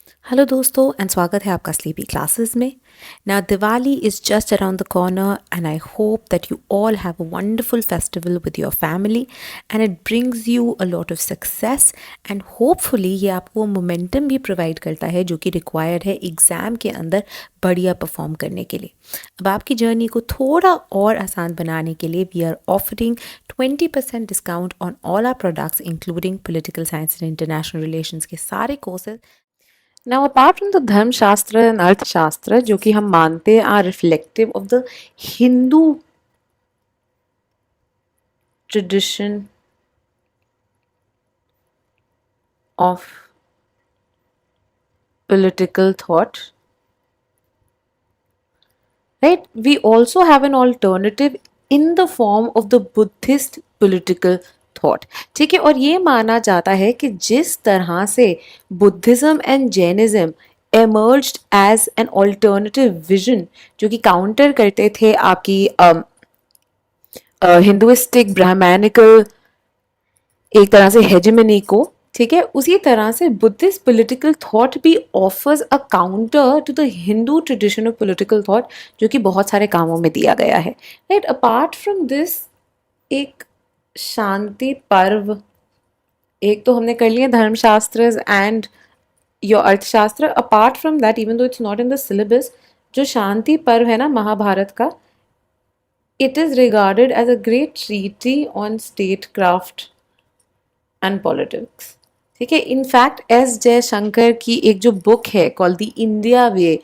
Hello दोस्तों and स्वागत है आपका स्लीपी क्लासेस में। Now Diwali is just around the corner and I hope that you all have a wonderful festival with your family and it brings you a lot of success and hopefully ये आपको momentum भी provide करता है जो कि required है exam के अंदर बढ़िया परफॉर्म करने के लिए। अब आपकी जर्नी को थोड़ा और आसान बनाने के लिए we are offering 20% discount on all our products including political science and international relations के सारे courses. Now, apart from the Dharm Shastra and Arth Shastra, जो कि हम मानते हैं are reflective of the Hindu tradition of political thought, right? We also have an alternative in the form of the Buddhist political thought. ठीक है, और ये माना जाता है कि जिस तरह से Buddhism and Jainism emerged as an alternative vision जो कि काउंटर करते थे आपकी हिंदुइस्टिक ब्राह्मणिकल एक तरह से हेजेमनी को। ठीक है, उसी तरह से बुद्धिस्ट पॉलिटिकल थॉट भी offers a counter to the Hindu tradition of political thought जो कि बहुत सारे कामों में दिया गया है। राइट, अपार्ट फ्रॉम दिस एक शांति पर्व, एक तो हमने कर लिया Dharmashastra and your Arthashastra. Apart from that even though it's not in the syllabus, जो शांति पर्व है ना महाभारत का, it is regarded as a great treaty on statecraft and politics. ठीक है, इनफैक्ट एस जयशंकर की एक जो बुक है कॉल्ड द इंडिया वे,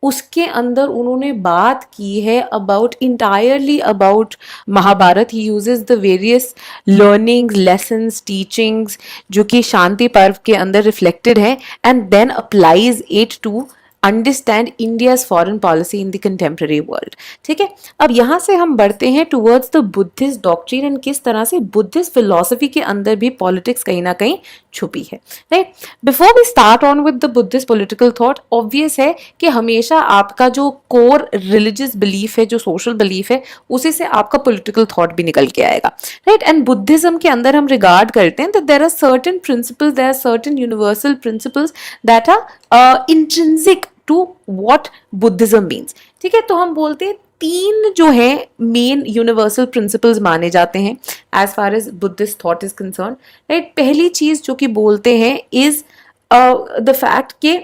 उसके अंदर उन्होंने बात की है about entirely about Mahabharata. He uses the various learnings, lessons, teachings जो कि शांति पर्व के अंदर रिफ्लेक्टेड है and then applies it to understand India's foreign policy in the contemporary world. ठीक है, अब यहाँ से हम बढ़ते हैं towards the Buddhist doctrine and किस तरह से बुद्धिस्ट फिलोसफी के अंदर भी पॉलिटिक्स कहीं ना कहीं छुपी है। Right, before we start on with the Buddhist political thought, obvious है कि हमेशा आपका जो कोर रिलीजियस बिलीफ है, जो सोशल बिलीफ है, उसी से आपका पॉलिटिकल थॉट भी निकल के आएगा। राइट, एंड बुद्धिज्म के अंदर हम रिगार्ड करते हैं that there are certain principles, there are certain universal principles that are intrinsic to what Buddhism means. ठीक है, तो हम बोलते हैं तीन जो है मेन यूनिवर्सल प्रिंसिपल्स माने जाते हैं as far as Buddhist thought is concern. Right, पहली चीज जो कि बोलते हैं इज द फैक्ट कि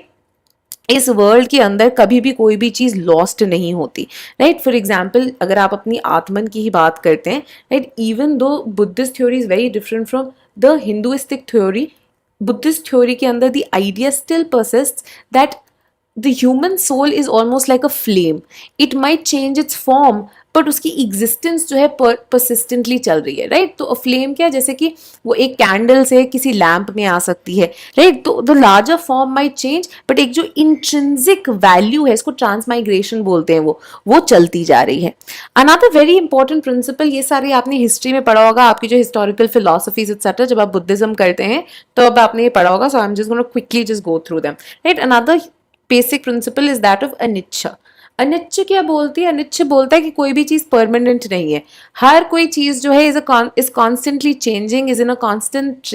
इस वर्ल्ड के अंदर कभी भी कोई भी चीज़ लॉस्ट नहीं होती। राइट, फॉर एग्जाम्पल अगर आप अपनी आत्मन की ही बात करते हैं, right, even though Buddhist theory is very different from the Hinduistic theory, Buddhist theory के अंदर the idea still persist that the human soul is almost like a flame. It might change its form, but उसकी existence जो है persistently चल रही है। Right, तो flame क्या, जैसे कि वो एक कैंडल से किसी लैम्प में आ सकती है। राइट, तो the larger form might change but एक जो इंट्रिंसिक वैल्यू है, इसको ट्रांसमाइग्रेशन बोलते हैं, वो चलती जा रही है। अनदर वेरी इंपॉर्टेंट प्रिंसिपल, ये सारे आपने हिस्ट्री में पढ़ा होगा, आपकी जो हिस्टोरिकल फिलोसफीज एक्सेट्रा जब आप बुद्धिज्म करते हैं तो अब आपने ये पढ़ा होगा, so I am just gonna quickly just go through them. Right, another basic principle is that of अनिच्छा। अनिच्छ क्या बोलती है? अनिच्छ बोलता है कि कोई भी चीज परमानेंट नहीं है, हर कोई चीज जो है is constantly changing, is in a constant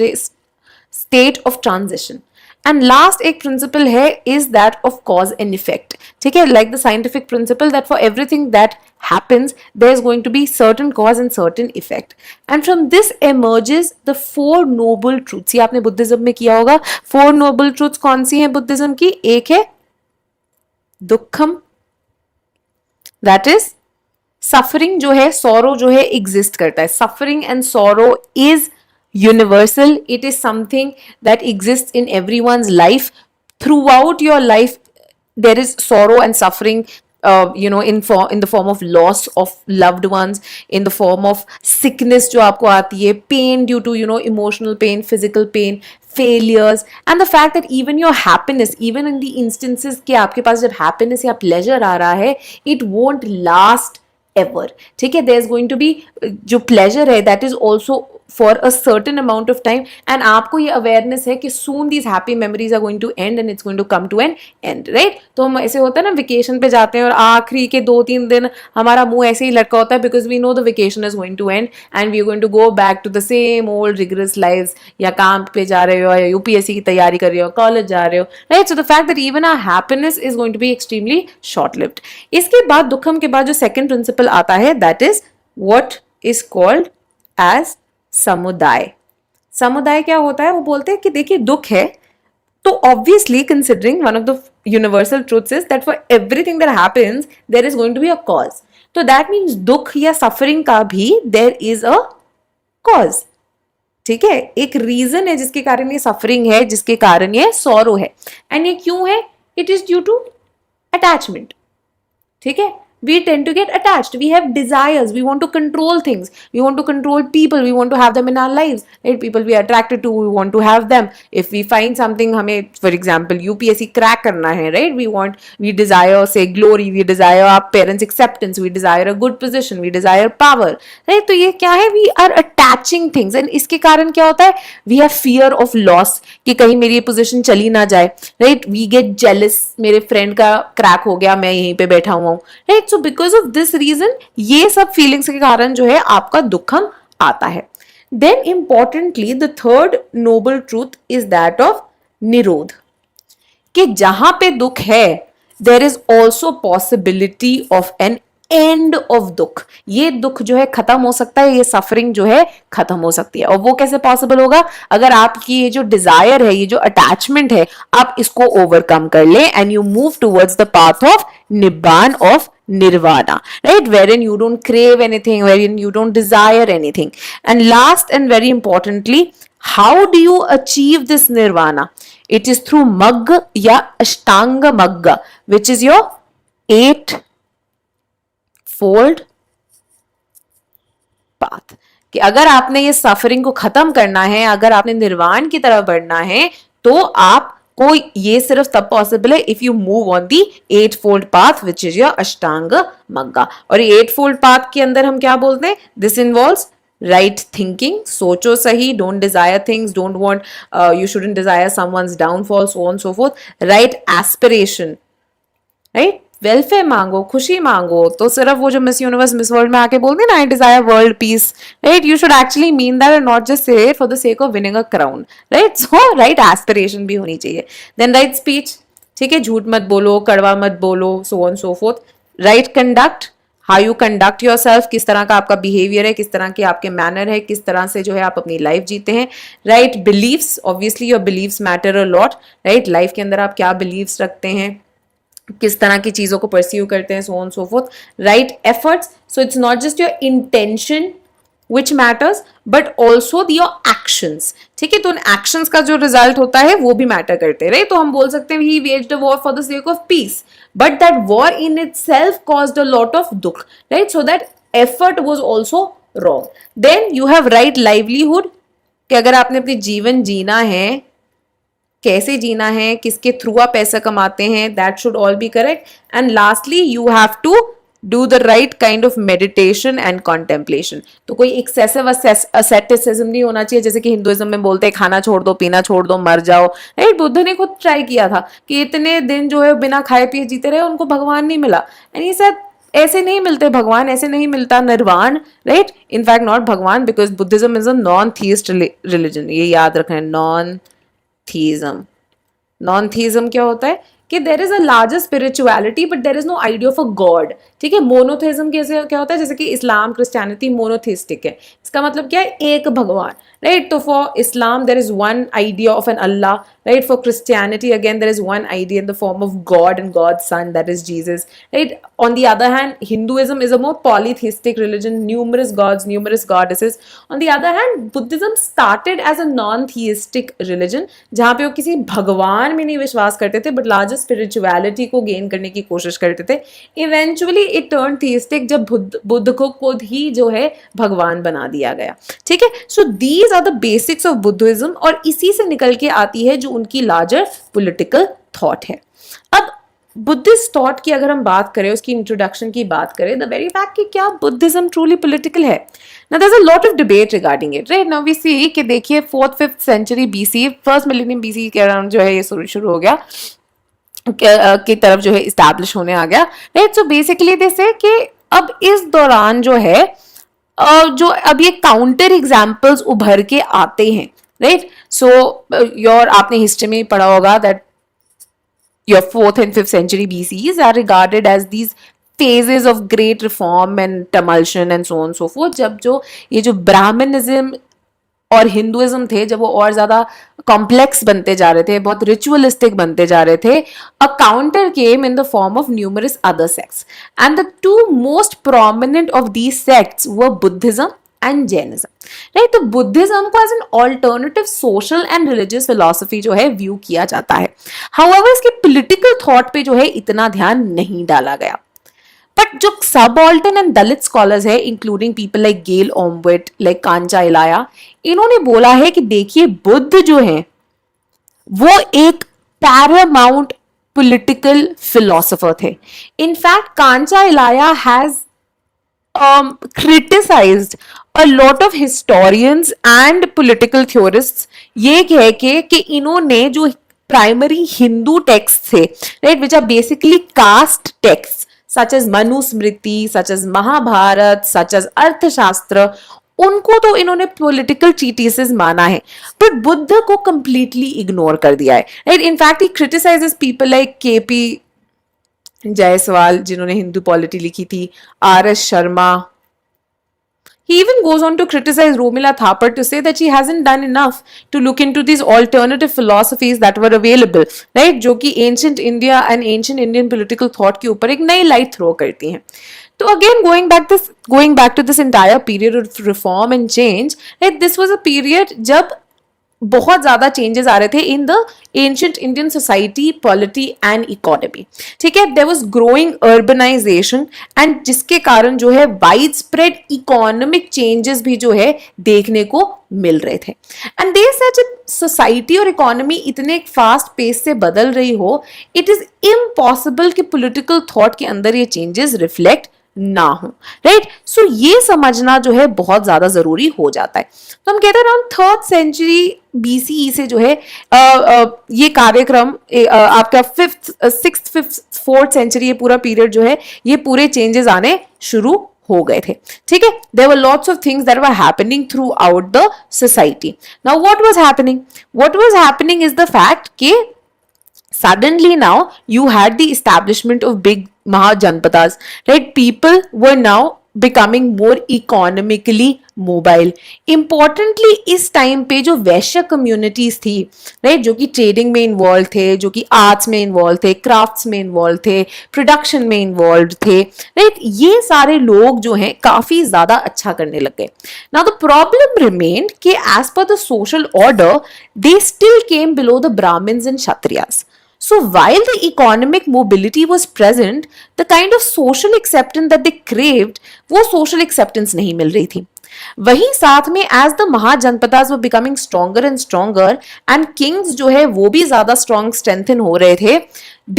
state of transition. And last एक प्रिंसिपल है is that of cause and effect. ठीक है, like the scientific principle that for everything that happens there is going to be certain cause and certain effect, and from this emerges the four noble truths। ये आपने Buddhism में किया होगा। Four noble truths कौन सी हैं Buddhism की? एक है दुखम, दैट इज सफरिंग जो है, सॉरो जो है एग्जिस्ट करता है। Suffering and sorrow is universal, it is something that exist in everyone's life. Through out your life there is sorrow and suffering, in the form of loss of loved ones, in the form of sickness जो आपको आती है, pain due to emotional pain, physical pain, failures, and the fact that even your happiness, even in the instances कि आपके पास जब happiness या pleasure आ रहा है, it won't last ever। ठीक है, there is going to be जो pleasure है that is also for a certain amount of time, and आपको ये awareness है कि soon these happy memories are going to end and it's going to come to an end, right? तो हम ऐसे होता है ना vacation पे जाते हैं और आखिरी के 2-3 दिन हमारा मुंह ऐसे ही लटका होता है because we know the vacation is going to end and we are going to go back to the same old rigorous lives, या काम पे जा रहे हो या यूपीएससी की तैयारी कर रहे हो, कॉलेज जा रहे हो, right? So the fact that even our happiness is going to be extremely short lived. इसके बाद दुखम के बाद जो second principle आता है, that is what is called as समुदाय. समुदाय क्या होता है? वो बोलते हैं कि देखिए दुख है तो obviously considering one of the universal truths is that for everything that happens there is going to be a cause. तो that means दुख या suffering का भी there is a cause. ठीक है, एक रीजन है जिसके कारण ये सफरिंग है, जिसके कारण ये सॉरो है. एंड ये क्यों है? It is due to attachment. ठीक है, we tend to get attached, we have desires, we want to control things, we want to control people, we want to have them in our lives, right? People we are attracted to, we want to have them. If we find something, हमें for example UPSC crack करना है, right? We desire say glory, we desire our parents acceptance, we desire a good position, we desire power, right? तो ये क्या है? We are attaching things, and इसके कारण क्या होता है? We have fear of loss, कि कहीं मेरी ये position चली ना जाए, right? We get jealous, मेरे friend का crack हो गया, मैं यहीं पे बैठा हुआ हूँ, right? So because of this reason ये सब feelings के कारण जो है आपका दुखम आता है. Then importantly the third noble truth is that of निरोध, कि जहां पे दुख है there is also possibility of an end of दुख. ये दुख जो है खत्म हो सकता है, ये सफरिंग जो है खत्म हो सकती है. और वो कैसे पॉसिबल होगा? अगर आपकी ये जो डिजायर है, ये जो अटैचमेंट है, आप इसको ओवरकम कर ले and you move towards the path of nibbana, of nirvana, right? Wherein you don't crave anything, wherein you don't desire anything. And last and very importantly, how do you achieve this nirvana? It is through magga ya ashtanga magga, which is your 8-fold path. कि अगर आपने ये suffering को खत्म करना है, अगर आपने निर्वाण की तरफ बढ़ना है, तो आप को ये सिर्फ तब पॉसिबल है if you move on the 8-fold path which is your अष्टांग मग्गा. और ये 8-fold पाथ के अंदर हम क्या बोलते हैं? दिस इन्वॉल्व्स राइट थिंकिंग, सोचो सही, don't desire things, don't want, you shouldn't desire someone's downfall, so on so forth. Right aspiration, right welfare मांगो, खुशी मांगो. तो सिर्फ वो जो मिस यूनिवर्स मिस वर्ल्ड में आके बोलते हैं ना, आई Dzire world peace, right? You should actually mean that and not just say it for the sake of winning a crown, right? So right aspiration भी होनी चाहिए. देन राइट स्पीच, ठीक है, झूठ मत बोलो, कड़वा मत बोलो, सो on so forth. Right conduct, how you conduct your self, किस तरह का आपका बिहेवियर है, किस तरह के आपके मैनर है, किस तरह से जो है आप अपनी लाइफ जीते हैं. Right beliefs, obviously your beliefs matter a lot, right? Life के अंदर आप क्या बिलीव्स रखते हैं, किस तरह की चीजों को परस्यू करते हैं, सो on so forth. Right efforts, so it's not just your intention which matters but also your actions. ठीक है, तो उन actions का जो result होता है वो भी matter करते हैं, right? तो हम बोल सकते हैं he waged a war for the sake of peace, but that war in itself caused a lot of dukh, right? So that effort was also wrong. Then you have right livelihood, कि अगर आपने अपनी जीवन जीना है, कैसे जीना है, किसके through आप पैसा कमाते हैं, that should all be correct. And lastly you have to do the right kind of meditation and contemplation. तो कोई excessive asceticism नहीं होना चाहिए, जैसे कि हिंदुइज्म में बोलते हैं खाना छोड़ दो, पीना छोड़ दो, मर जाओ, राइट? बुद्ध ने खुद ट्राई किया था कि इतने दिन जो है बिना खाए पिए जीते रहे, उनको भगवान नहीं मिला. एंड ये सब ऐसे नहीं मिलते भगवान, ऐसे नहीं मिलता nirvana, right? In fact not Bhagwan, because Buddhism is a non theist religion. ये याद रखना है, नॉन थीइज्म. नॉन थीइज्म क्या होता है? कि there is a larger spirituality but there is no idea of a god. ठीक है, मोनोथेइज्म कैसे क्या होता है? जैसे कि इस्लाम, क्रिश्चियनिटी मोनोथेइस्टिक है. इसका मतलब क्या है? एक भगवान, राइट? तो for Islam there is one idea of an Allah, right? For Christianity again there is one idea in the form of God and God's son, that is Jesus, right? On the other hand Hinduism is a more polytheistic religion, numerous gods, numerous goddesses. On the other hand Buddhism started as a non theistic religion, जहां पे वो किसी भगवान में नहीं विश्वास करते थे बट लार्जर स्पिरिचुअलिटी को गेन करने की कोशिश करते थे. इवेंचुअली इट टर्न थीइस्टिक जब बुद्ध को खुद ही जो है भगवान बना दिया गया. ठीक है, so these are the basics of Buddhism, और इसी से निकल के आती है जो उनकी लार्जर पॉलिटिकल थॉट है. अब बुद्धिस्ट थॉट की अगर हम बात करें, उसकी इंट्रोडक्शन की बात करें, द वेरी फैक्ट कि क्या बुद्धिज्म ट्रूली पॉलिटिकल है? Now there's a lot of debate regarding it, right? Now we see कि देखिए 4th 5th century BC, first millennium BC के अराउंड जो है ये शुरू हो गया की तरफ जो है इस्टेब्लिश होने आ गया, राइट? सो बेसिकली जैसे कि अब इस दौरान जो है जो अब ये काउंटर एग्जाम्पल्स उभर के आते हैं, राइट? सो योर आपने हिस्ट्री में पढ़ा होगा that your 4th and 5th century BCs are regarded as these phases of great reform and tumultuation and so on and so forth, जब जो ये जो ब्राह्मणिज्म और हिंदुइज्म थे जब वो और ज्यादा कॉम्प्लेक्स बनते जा रहे थे, बहुत रिचुअलिस्टिक बनते जा रहे थे, a counter came in the form of numerous other sects and the two most prominent of these sects were Buddhism and Jainism, right? तो बुद्धिज्म को as an alternative social and religious philosophy जो है view किया जाता है। However इसके political thought पे जो है इतना ध्यान नहीं डाला गया। बट जो सबऑल्टर्न एंड दलित स्कॉलर्स है, इंक्लूडिंग पीपल लाइक गेल ओमविट, लाइक कांचा इलाया, इन्होंने बोला है कि देखिए बुद्ध जो है वो एक पैरामाउंट पॉलिटिकल फिलोसोफर थे। In fact Kancha Ilaiah has criticized a lot of historians and political theorists ये कह के कि इन्होंने जो प्राइमरी हिंदू टेक्स्ट थे, right, which are basically caste text such as Manusmriti, such as Mahabharata, such as Arthashastra, उनको तो इन्होंने पॉलिटिकल ट्रीटिसेस माना है, बट बुद्ध को कंप्लीटली इग्नोर कर दिया है, right? In fact he criticises people like KP Jaiswal जिन्होंने हिंदू पॉलिटी लिखी थी, RS. Sharma. He even goes on to criticize Romila Thapar to say that she hasn't done enough to look into these alternative philosophies that were available, right? जो कि ancient India and ancient Indian political thought के ऊपर एक नई light throw करती हैं। तो again going back to this entire period of reform and change, right? This was a period जब बहुत ज्यादा चेंजेस आ रहे थे in the ancient Indian society, polity and economy, ठीक है? There was growing urbanization and जिसके कारण जो है वाइड स्प्रेड इकोनॉमिक चेंजेस भी जो है देखने को मिल रहे थे। एंड दे सेड जब सोसाइटी और इकोनॉमी इतने फास्ट पेस से बदल रही हो, इट इज इम्पॉसिबल कि पॉलिटिकल थॉट के अंदर ये चेंजेस रिफ्लेक्ट ना हो, राइट? सो ये समझना जो है बहुत ज्यादा जरूरी हो जाता है। तो हम कहते हैं अराउंड 3rd सेंचुरी BCE से जो है ये कार्यक्रम आपका 5th 6th 5th 4th century ये पूरा पीरियड जो है ये पूरे चेंजेस आने शुरू हो गए थे, ठीक है? There were lots of things that were happening throughout the society. Now what was happening is the fact कि suddenly now you had the establishment of big Mahajanpadas, right? People were now becoming more economically mobile. Importantly इस time पे जो वैश्य communities थी, right, जो कि trading में involve थे, जो कि आर्ट्स में इन्वॉल्व थे, क्राफ्ट्स में इन्वॉल्व थे, प्रोडक्शन में इन्वॉल्व थे, राइट, ये सारे लोग जो हैं काफी ज्यादा अच्छा करने लग गए। नाउ द प्रॉब्लम रिमेन्ड कि as per the social order they still came below the Brahmins and Kshatriyas. So while the economic mobility was present, the kind of social acceptance that they craved, वो social acceptance नहीं मिल रही थी। वहीं साथ में as the mahajanapadas were becoming stronger and stronger and kings जो है वो भी ज्यादा strong strengthen हो रहे थे,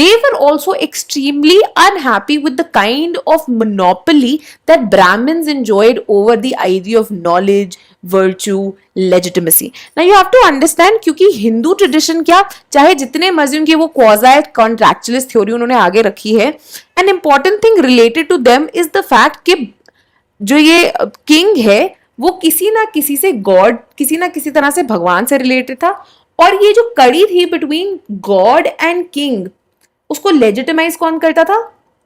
they were also extremely unhappy with the kind of monopoly that Brahmins enjoyed over the idea of knowledge, virtue, legitimacy. Now you have to understand क्योंकि Hindu tradition क्या चाहे जितने मर्जी उनकी वो क्वाज़ी कॉन्ट्रैक्चुअलिस्ट थ्योरी उन्होंने आगे रखी है, an important thing related to them is the fact कि जो ये किंग है वो किसी ना किसी से गॉड, किसी ना किसी तरह से भगवान से रिलेटेड था, और ये जो कड़ी थी बिटवीन गॉड एंड किंग उसको लेजिटिमाइज कौन करता था?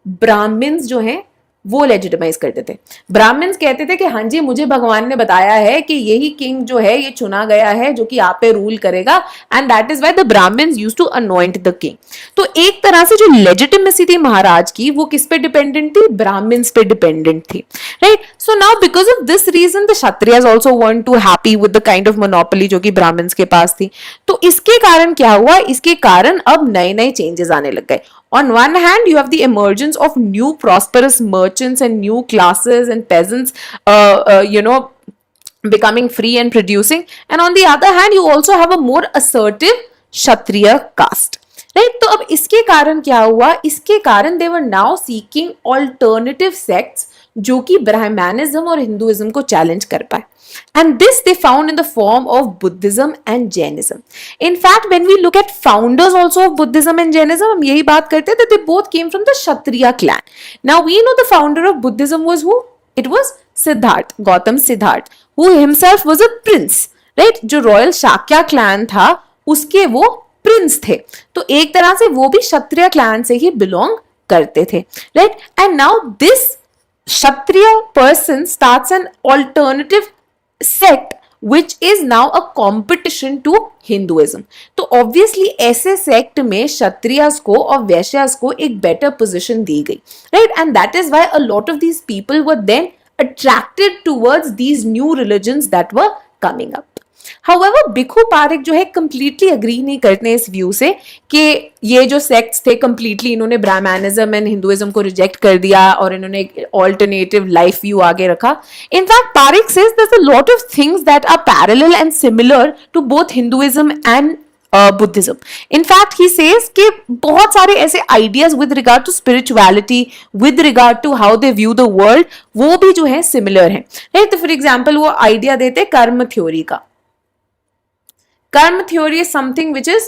ब्राह्मण्स जो हैं वो लेजिटिमाइज करते थे। ब्राह्मण्स कहते थे कि हाँ जी मुझे भगवान ने बताया है कि यही किंग जो है ये चुना गया है जो कि आप पे रूल करेगा, and that is why the Brahmins used to anoint the king. तो एक तरह से जो लेजिटिमेसी थी महाराज की वो किस पे डिपेंडेंट थी? ब्राह्मण्स पे डिपेंडेंट थी, right? So now because of this reason the Kshatriyas also want to happy with the kind of monopoly जो कि ब्राह्मण्स के पास थी। तो इसके कारण क्या हुआ? इसके कारण अब नए नए चेंजेस आने लग गए। On one hand, you have the emergence of new prosperous merchants and new classes and peasants, becoming free and producing. And on the other hand, you also have a more assertive Kshatriya caste. Right. तो अब इसके कारण क्या हुआ, इसके कारण they were now seeking alternative sects जो कि ब्राह्मणिज्म और हिंदुइज्म को चैलेंज कर पाए, and this they found in the form of Buddhism and Jainism. In fact, when we look at founders also of Buddhism and Jainism, हम यही बात करते हैं that they both came from the Kshatriya clan. Now we know the founder of Buddhism was who? It was Siddharth, Gautam Siddharth, who himself was a prince, right? जो royal Shakya clan था उसके वो Prince थे, तो एक तरह से वो भी क्षत्रिय क्लैन से ही बिलोंग करते थे, right. And now this Kshatriya person starts an alternative sect which is now a competition to Hinduism. तो obviously ऐसे sect में क्षत्रियस को और वैश्यास को एक better position दी गई, right? And that is why a lot of these people were then attracted towards these new religions that were coming up. However, Bhikhu Parekh जो है completely agree नहीं करते इस व्यू से कि ये जो sects थे completely इन्होंने ब्राह्मणिज्म एंड हिंदुइज्म को रिजेक्ट कर दिया और इन्होंने एक alternative life view आगे रखा. In fact, Parekh says there's a lot of things that are parallel and similar to both Hinduism and Buddhism. In fact, he says कि बहुत सारे ऐसे ideas with regard to spirituality, with regard to how they view the world, वो भी जो है similar हैं. Right? तो for example वो idea देते कर्म थ्योरी का. Karma theory is something which is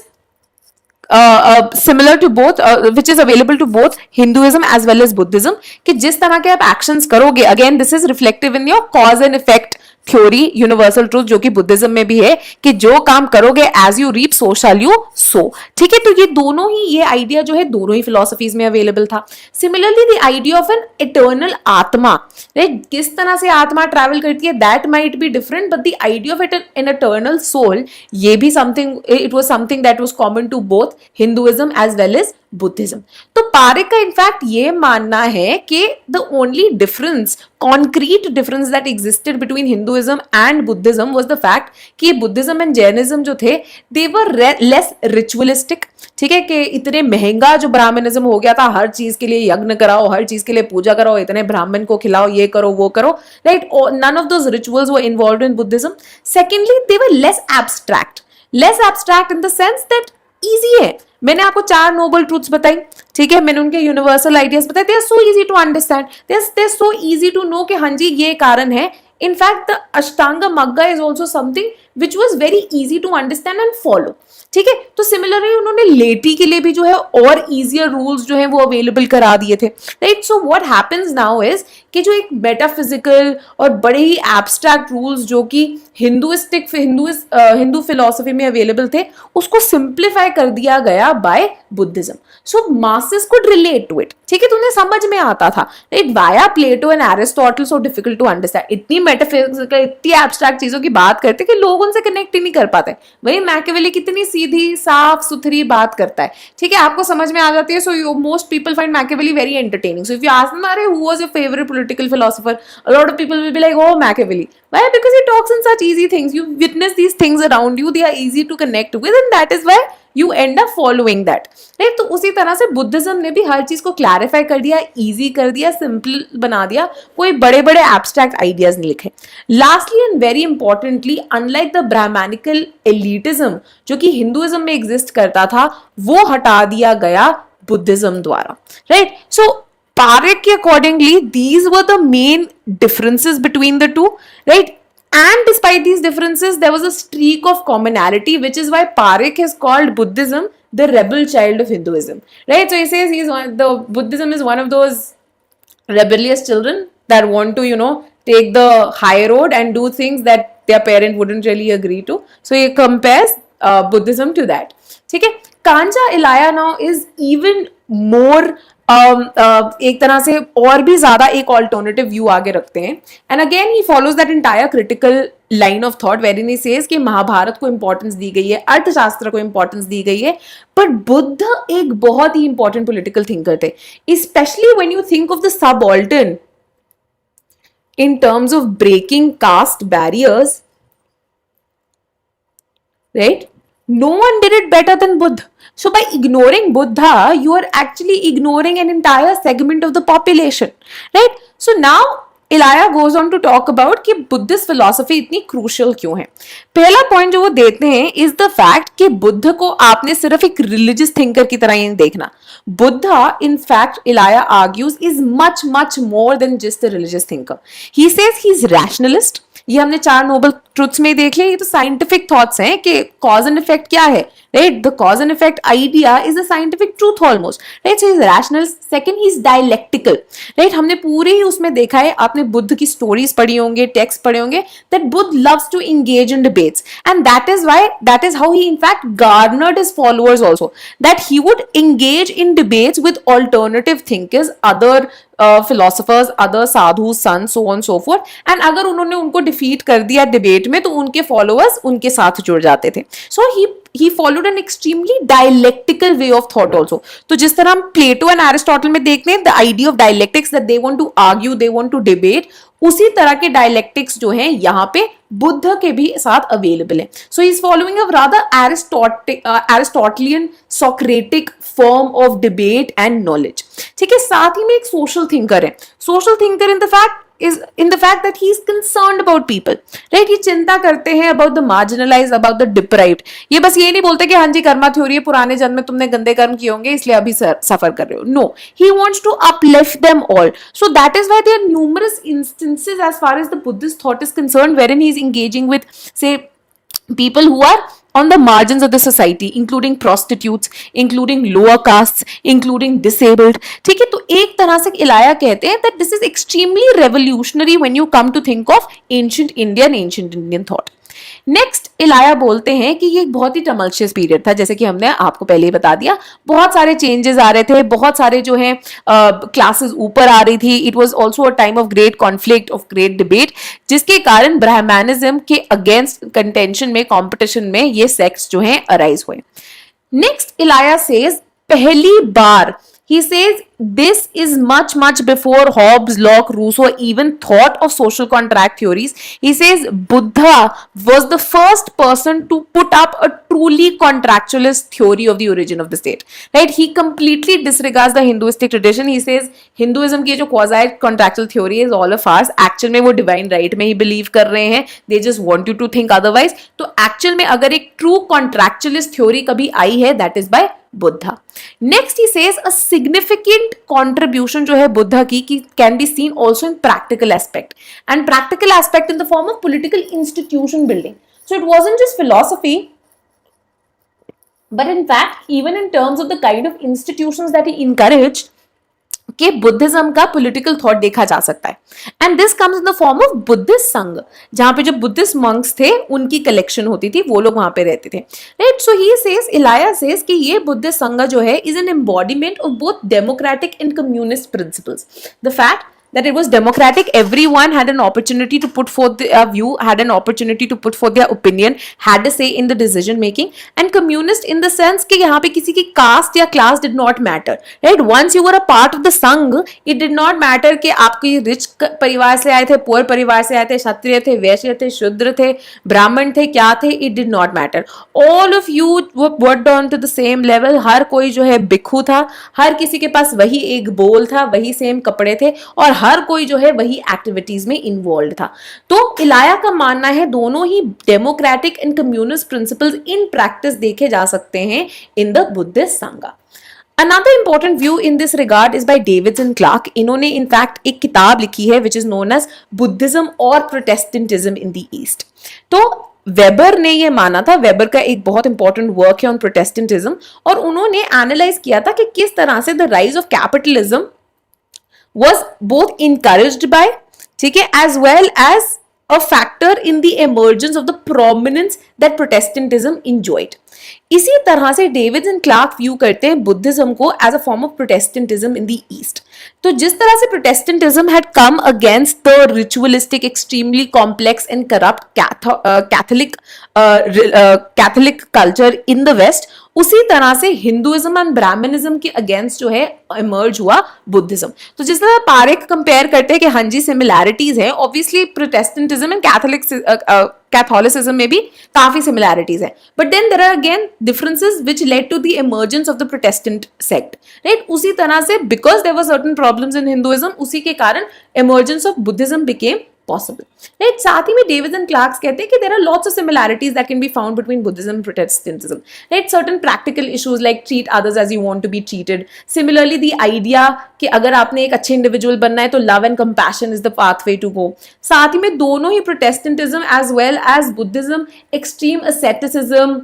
similar to both, which is available to both Hinduism as well as Buddhism. कि जिस तरह के आप actions करोगे, again this is reflective in your cause and effect theory, universal truth जो कि Buddhism में भी है कि जो काम करोगे as you reap so shall you sow. ठीक है, तो ये दोनों ही, ये आइडिया जो है दोनों ही फिलोसफीज में अवेलेबल था. Similarly the idea of an eternal atma, right, किस तरह से आत्मा ट्रैवल करती है that might be different, but the idea of an eternal soul, ये भी something, it was something that was common to both Hinduism as well as Buddhism. तो पारेख का इनफैक्ट ये मानना है कि the only difference, concrete difference that existed between Hinduism and Buddhism was the fact कि Buddhism and Jainism जो थे दे were less ritualistic. ठीक है, कि इतने महंगा जो ब्राह्मणिज्म हो गया था, हर चीज के लिए यज्ञ कराओ, हर चीज के लिए पूजा कराओ, इतने ब्राह्मण को खिलाओ, ये करो वो करो, right, none of those rituals were involved in Buddhism. Secondly they were less abstract in the sense that easy है. मैंने आपको 4 नोबल ट्रूथ्स बताई, ठीक है, मैंने उनके यूनिवर्सल आइडियाज बताए. They are so easy to understand, they are so easy to know कि हाँ जी ये कारण है. In fact, the Ashtanga Magga is also something which was very easy to understand and follow. ठीक है, तो सिमिलरली उन्होंने लेटी के लिए भी जो है और इजियर रूल्स जो है वो अवेलेबल करा दिए थे, right. So what happens now is कि जो एक मेटाफिजिकल और बड़े ही एब्स्ट्रैक्ट रूल्स जो कि हिंदू फिलोसफी में अवेलेबल थे उसको सिंप्लीफाई कर दिया गया by Buddhism. So masses could relate to it. ठीक है, तो उन्हें समझ में आता था, right. Via Plato and Aristotle so difficult to understand, इतनी मेटाफिजिकल, इतनी एब्स्ट्रैक्ट चीजों की बात करते कि लोग उनसे कनेक्ट ही नहीं कर पाते. वही मैकियावेली कितनी सीधी साफ सुथरी बात करता है, ठीक है, आपको समझ में आ जाती है. So most people find Machiavelli very entertaining. So if you ask them, अरे who was your favourite political philosopher, a lot of people will be like, oh, Machiavelli. Why? Because he talks in such easy things. You witness these things around you, they are easy to connect with, and that is why you end up following that, right? तो उसी तरह से Buddhism ने भी हर चीज को clarify कर दिया, इजी कर दिया, सिंपल बना दिया, कोई बड़े बड़े एब्स्ट्रैक्ट आइडियाज नहीं लिखे. Lastly and very importantly, unlike the Brahmanical elitism जो कि हिंदुइज्म में एग्जिस्ट करता था, वो हटा दिया गया बुद्धिज्म द्वारा, right. So Parekh accordingly, these were the main differences between the two, right? And despite these differences, there was a streak of commonality, which is why Parekh has called Buddhism the rebel child of Hinduism, right? So he says the Buddhism is one of those rebellious children that want to, take the high road and do things that their parent wouldn't really agree to. So he compares Buddhism to that. ठीक है, कांचा इलाया now is even more एक तरह से और भी ज्यादा एक alternative view आगे रखते हैं. And again he follows that entire critical line of thought wherein he says कि महाभारत को इंपॉर्टेंस दी गई है, अर्थशास्त्र को इंपॉर्टेंस दी गई है, पर बुद्ध एक बहुत ही इंपॉर्टेंट पॉलिटिकल थिंकर थे. Specially when you think of the subaltern in terms of breaking caste barriers, right? No one did it better than Buddha. So by ignoring Buddha, you are actually ignoring an entire segment of the population, right? So now Ilaiah goes on to talk about कि Buddhist philosophy इतनी crucial क्यों है। पहला point जो वो देते हैं is the fact कि बुद्ध को आपने सिर्फ एक रिलीजियस थिंकर की तरह ही नहीं देखना। Buddha in fact Ilaiah argues is much much more than just a religious thinker. He says he is rationalist. ये हमने 4 नोबल ट्रुथ्स में देख लिया। ये तो साइंटिफिक थॉट्स हैं कि कॉज एंड इफेक्ट क्या है, right? The cause and effect idea is a scientific truth almost, right? So he is rational. Second, he is dialectical, right? हमने पूरे ही उसमें देखा है, आपने बुद्ध की स्टोरीज पढ़ी होंगे, टेक्स्ट पढ़े होंगे, that Buddha loves to engage in debates, and that is how he in fact garnered his followers also, that he would engage in debates with alternative thinkers, other philosophers, other sadhus, sons, so on so forth, and अगर उन्होंने उनको defeat कर दिया debate में तो उनके followers उनके साथ जुड़ जाते थे। सो he followed an extremely dialectical way of thought also. तो जिस तरह हम प्लेटो एंड एरिस्टोटल में देखते हैं, the idea of dialectics that they want to argue, they want to debate, उसी तरह के डायलेक्टिक्स जो हैं यहाँ पे बुद्ध के भी साथ अवेलेबल है। So he is following a rather Aristotelian Socratic form of debate and knowledge. ठीक है, साथ ही में एक सोशल थिंकर है। Social thinker in the fact that he is concerned about people, right? ये चिंता करते हैं about the marginalized, about the deprived. ये बस ये नहीं बोलते कि हाँ जी कर्मा थ्योरी है, पुराने जन्म में तुमने गंदे कर्म किए होंगे इसलिए अभी सफर कर रहे हो। No, he wants to uplift them all. So that is why there are numerous instances as far as the Buddhist thought is concerned wherein he is engaging with, say, people who are on the margins of the society, including prostitutes, including lower castes, including disabled. ठीक है, तो एक तरह से इलाया कहते हैं that this is extremely revolutionary when you come to think of ancient Indian thought. Next Ilaiah बोलते हैं कि ये बहुत ही टमल्शियस पीरियड था, जैसे कि हमने आपको पहले ही बता दिया। बहुत सारे चेंजेस आ रहे थे, बहुत सारे जो है क्लासेस ऊपर आ रही थी। It was also a time of great conflict, of great debate, जिसके कारण ब्राह्मणिज्म के अगेंस्ट कंटेंशन में, कंपटीशन में ये सेक्ट्स जो है अराइज हुए। नेक्स्ट इलाया सेज, पहली बार he says this is much before Hobbes, Locke, Rousseau even thought of social contract theories. He says Buddha was the first person to put up a truly contractualist theory of the origin of the state, right? He completely disregards the Hinduistic tradition. He says Hinduism की जो quasi contractual theory is all a farce. Actual में वो divine right में ही believe कर रहे हैं, they just want you to think otherwise. तो actual में अगर एक true contractualist theory कभी आई है, that is by Buddha. Next he says a significant contribution जो है बुद्धा की can be seen also in practical aspect, and practical aspect in the form of political institution building. So it wasn't just philosophy, but in fact even in terms of the kind of institutions that he encouraged कि Buddhism का political thought देखा जा सकता है। And this comes in the form of Buddhist संघ, जहां पे जो बुद्धिस्ट मंक्स थे उनकी कलेक्शन होती थी, वो लोग वहां पे रहते थे, right? So he says, Ilaiah says कि ये बुद्धिस्ट संघ जो है is an embodiment of both democratic and communist principles. The fact that it was democratic, everyone had an opportunity to put forth their view, had an opportunity to put forth their opinion, had a say in the decision making, and communist in the sense कि यहाँ पे किसी की caste या class did not matter, right? Once you were a part of the संघ, it did not matter कि आप कोई rich परिवार से आए थे, poor परिवार से आए थे, क्षत्रिय थे, वैश्य थे, शूद्र थे, ब्राह्मण थे, क्या थे, it did not matter. All of you were brought down to the same level. हर कोई जो है भिक्षु था, हर किसी के पास वही एक बोल था, वही सेम कपड़े थे, और हर कोई जो है वही एक्टिविटीज में इन्वॉल्व था। तो इलाया का मानना है दोनों ही democratic and communist principles in practice देखे जा सकते हैं in the Buddhist Sangha. Another important view in this regard is by Davidson Clark. इन्होंने in fact एक किताब लिखी है which is known as Buddhism or Protestantism in the East. तो वेबर ने ये माना था, वेबर का एक बहुत इंपॉर्टेंट वर्क है ऑन प्रोटेस्टेंटिज्म, और उन्होंने एनालाइज किया था कि किस तरह से the rise of capitalism was both encouraged by, ठीक है, as well as a factor in the emergence of the prominence that Protestantism enjoyed. इसी तरह से डेविडसन क्लार्क व्यू करते हैं बुद्धिज्म को as a form of Protestantism in the East. तो जिस तरह से Protestantism had come against the ritualistic, extremely complex and corrupt Catholic culture in the West, उसी तरह से हिंदुइज्म एंड ब्राह्मणिज्म के अगेंस्ट जो है इमर्ज हुआ बुद्धिज्म। तो जिस तरह पारेख कंपेयर करते हैं कि हाँ जी सिमिलैरिटीज है, ऑब्वियसली प्रोटेस्टेंटिज्म एंड कैथोलिसिज्म में भी काफी सिमिलैरिटीज है, but then there are again differences which led to the emergence of the Protestant sect, right. उसी तरह से because there were certain problems in Hinduism, उसी के कारण emergence of Buddhism became possible, right? साथ ही में डेविस एंड क्लार्क्स कहते हैं कि there are lots of similarities that can be found between Buddhism and Protestantism, right? Certain practical issues like treat others as you want to be treated. Similarly, the idea कि अगर आपने एक अच्छे individual बनना है तो love and compassion is the pathway to go. साथ ही में दोनों ही Protestantism as well as Buddhism extreme asceticism,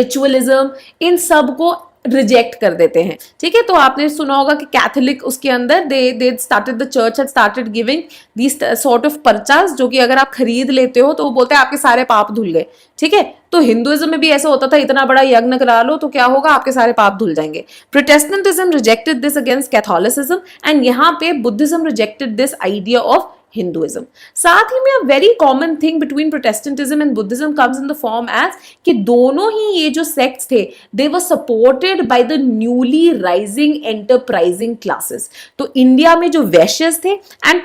ritualism, इन सब को रिजेक्ट कर देते हैं, ठीक है। तो आपने सुना होगा कि कैथोलिक उसके अंदर they started the church had started giving this sort of purchase, जो कि अगर आप खरीद लेते हो तो वो बोलते हैं आपके सारे पाप धुल गए, ठीक है। तो हिंदुइज्म में भी ऐसा होता था, इतना बड़ा यज्ञ करा लो तो क्या होगा, आपके सारे पाप धुल जाएंगे। Protestantism rejected this against Catholicism and यहाँ पे Buddhism rejected this idea of Hinduism. साथ ही में a very common thing between Protestantism and Buddhism comes in the form as कि दोनों ही ये जो sects थे they were supported by the newly rising enterprising classes. तो इंडिया में जो वैश्यस थे एंड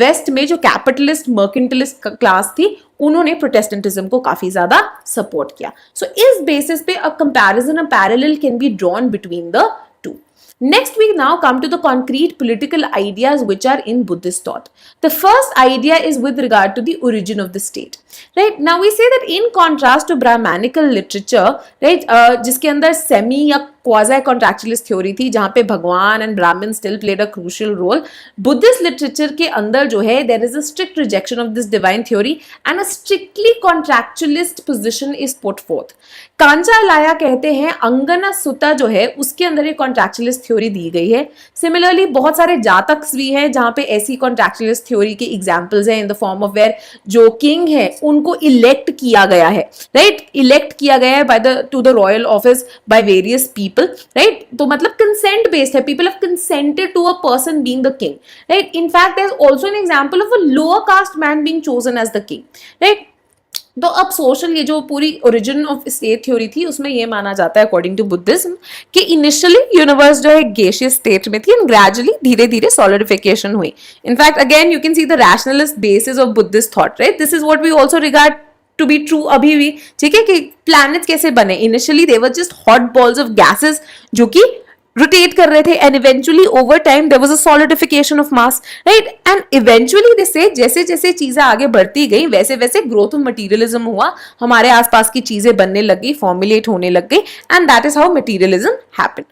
वेस्ट में जो कैपिटलिस्ट मर्केंटलिस्ट क्लास थी उन्होंने प्रोटेस्टेंटिज्म को काफी ज्यादा सपोर्ट किया। सो इस बेसिस पे a comparison, a parallel can be drawn between the two. Next, we now come to the concrete political ideas which are in Buddhist thought. The first idea is with regard to the origin of the state. Right? Now, we say that in contrast to Brahmanical literature, right, जिसके अंदर semi या quasi contractualist theory थी, जहाँ पे भगवान and Brahmin still played a crucial role. Buddhist literature के अंदर जो है there is a strict rejection of this divine theory and a strictly contractualist position is put forth. कांचालाया कहते हैं अंगना सुता जो है उसके अंदर एक कॉन्ट्रैक्चुअलिस्ट थ्योरी दी गई है। सिमिलरली बहुत सारे जातक्स भी हैं जहां पे ऐसी कॉन्ट्रैक्चुअलिस्ट थ्योरी के एग्जांपल्स हैं in the form of where जो किंग है उनको इलेक्ट किया गया है, राइट, इलेक्ट किया गया है by the two the royal office by various people, right. तो मतलब कंसेंट बेस्ड है, people have consented to a person being the king, right. In fact there is also an example of a lower caste man being chosen as the king, right. तो अब social ये जो पूरी origin of state theory थी उसमें ये माना जाता है अकॉर्डिंग टू बुद्धिज्म कि इनिशियली यूनिवर्स जो है गैसियस स्टेट में थी एंड ग्रेजुअली धीरे धीरे सॉलिडिफिकेशन हुई। In fact again you can see the rationalist basis of Buddhist thought, right. This is what we also regard to be true अभी भी, ठीक है, कि प्लैनेट्स कैसे बने। Initially they were just hot balls of gases जो कि रोटेट कर रहे थे and eventually over time there was a solidification of mass, right. And eventually this से जैसे जैसे चीजें आगे बढ़ती गई वैसे वैसे ग्रोथ ऑफ मटेरियलिज्म हुआ, हमारे आसपास की चीजें बनने लग गई, फॉर्मुलेट होने लग गई and that is how materialism happened.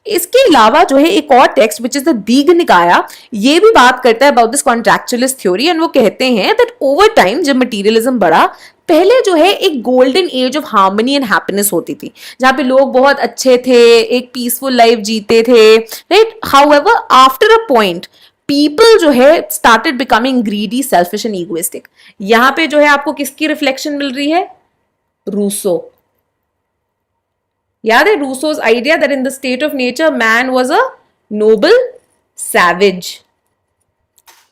इसके अलावा जो है एक और टेक्स्ट विच इज द दीघ निकाया, ये भी बात करता है अबाउट दिस कॉन्ट्रैक्चुअलिस्ट थ्योरी एंड वो कहते हैं दैट ओवर टाइम जब मटेरियलिज्म बढ़ा, पहले जो है एक golden age of harmony and happiness होती थी जहां पे लोग बहुत अच्छे थे, एक पीसफुल लाइफ जीते थे, right. However after a point people जो है started becoming greedy, selfish and egoistic. यहां पे जो है आपको किसकी रिफ्लेक्शन मिल रही है, रूसो। याद है Rousseau's idea that in the state of nature man was a noble savage.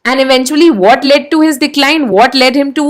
And eventually, what led to his decline, what led him to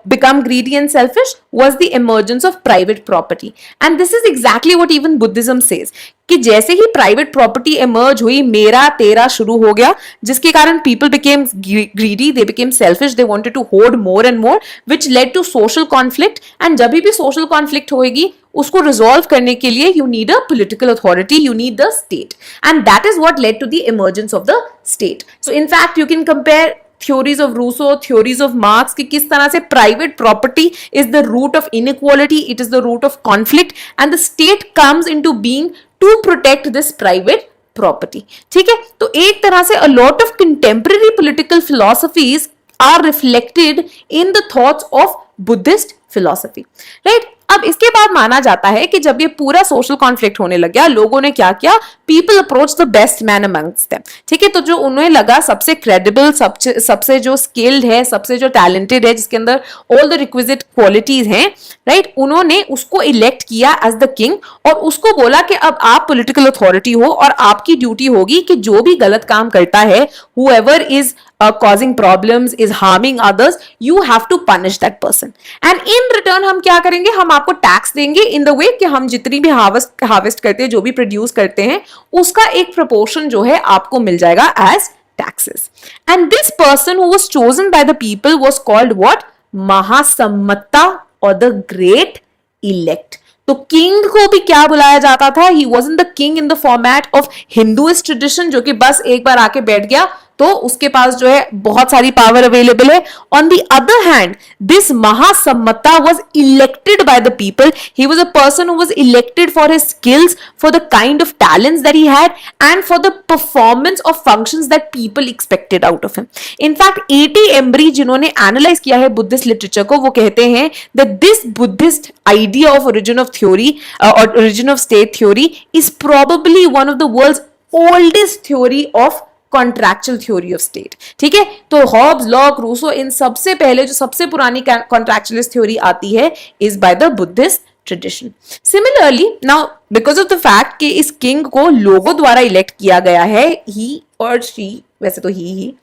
become greedy and selfish was the emergence of private property. And this is exactly what even Buddhism says. कि जैसे ही private property emerge हुई, मेरा तेरा शुरू हो गया, जिसके कारण people became greedy, they became selfish, they wanted to hoard more and more, which led to social conflict. And जब भी सोशल कॉन्फ्लिक्ट होएगी उसको रिजॉल्व करने के लिए you need a political authority, you need the state, and that is what led to the emergence of the state. So in fact you can compare theories of Rousseau, theories of Marx कि किस तरह से private property is the root of inequality, it is the root of conflict and the state comes into being to protect this private property. ठीक है, तो एक तरह से a lot of contemporary political philosophies are reflected in the thoughts of Buddhist philosophy, right? अब इसके बाद माना जाता है कि जब ये पूरा सोशल कॉन्फ्लिक्ट होने लग गया, लोगों ने क्या किया, people approach the best man amongst them, ठीक है। तो जो उन्हें लगा सबसे क्रेडिबल, सबसे जो स्किल्ड है, सबसे जो टैलेंटेड है, जिसके अंदर ऑल द रिक्विजिट क्वालिटीज हैं, राइट, उन्होंने उसको इलेक्ट किया एज द किंग और उसको बोला कि अब आप पॉलिटिकल अथॉरिटी हो और आपकी ड्यूटी होगी कि जो भी गलत काम करता है, whoever is causing problems, is harming others, you have to punish that person. And in return हम क्या करेंगे, हम आपको टैक्स देंगे इन द वे कि हम जितनी भी हार्वेस्ट करते हैं, जो भी प्रोड्यूस करते हैं, उसका एक प्रोपोर्शन जो है आपको मिल जाएगा as taxes. And this person who was chosen by the people was called what? Mahasammata और द ग्रेट इलेक्ट। तो किंग को भी क्या बुलाया जाता था? He wasn't the king in the format of Hinduist tradition, जो कि बस एक बार आके बैठ गया तो उसके पास जो है बहुत सारी पावर अवेलेबल है। On the other hand, this Mahasammata was elected by the people. He was a person who was elected for his skills, for the kind of talents that he had, and for the performance of functions that people expected out of him. In fact A T Embree, जिन्होंने analyse किया है Buddhist literature को, वो कहते हैं that this Buddhist idea of origin of theory और origin of state theory is probably one of the world's oldest theory of contractual theory of state. ठीक है, तो हॉब्स, लॉक, रूसो, इन सबसे पहले जो सबसे पुरानी कॉन्ट्रैक्चुअलिस्ट थ्योरी आती है is by the Buddhist tradition. Similarly now, because of the fact कि इस किंग को लोगों द्वारा इलेक्ट किया गया है, ही और शी, वैसे तो he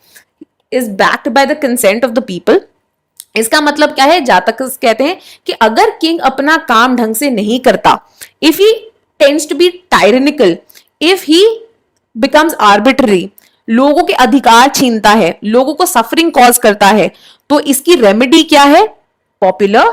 is backed by the consent of the people. इसका मतलब क्या है? जातक कहते हैं कि अगर किंग अपना काम ढंग से नहीं करता, if he tends to be tyrannical, if he becomes arbitrary, लोगों के अधिकार छीनता है, लोगों को सफरिंग कॉज करता है, तो इसकी रेमेडी क्या है? Popular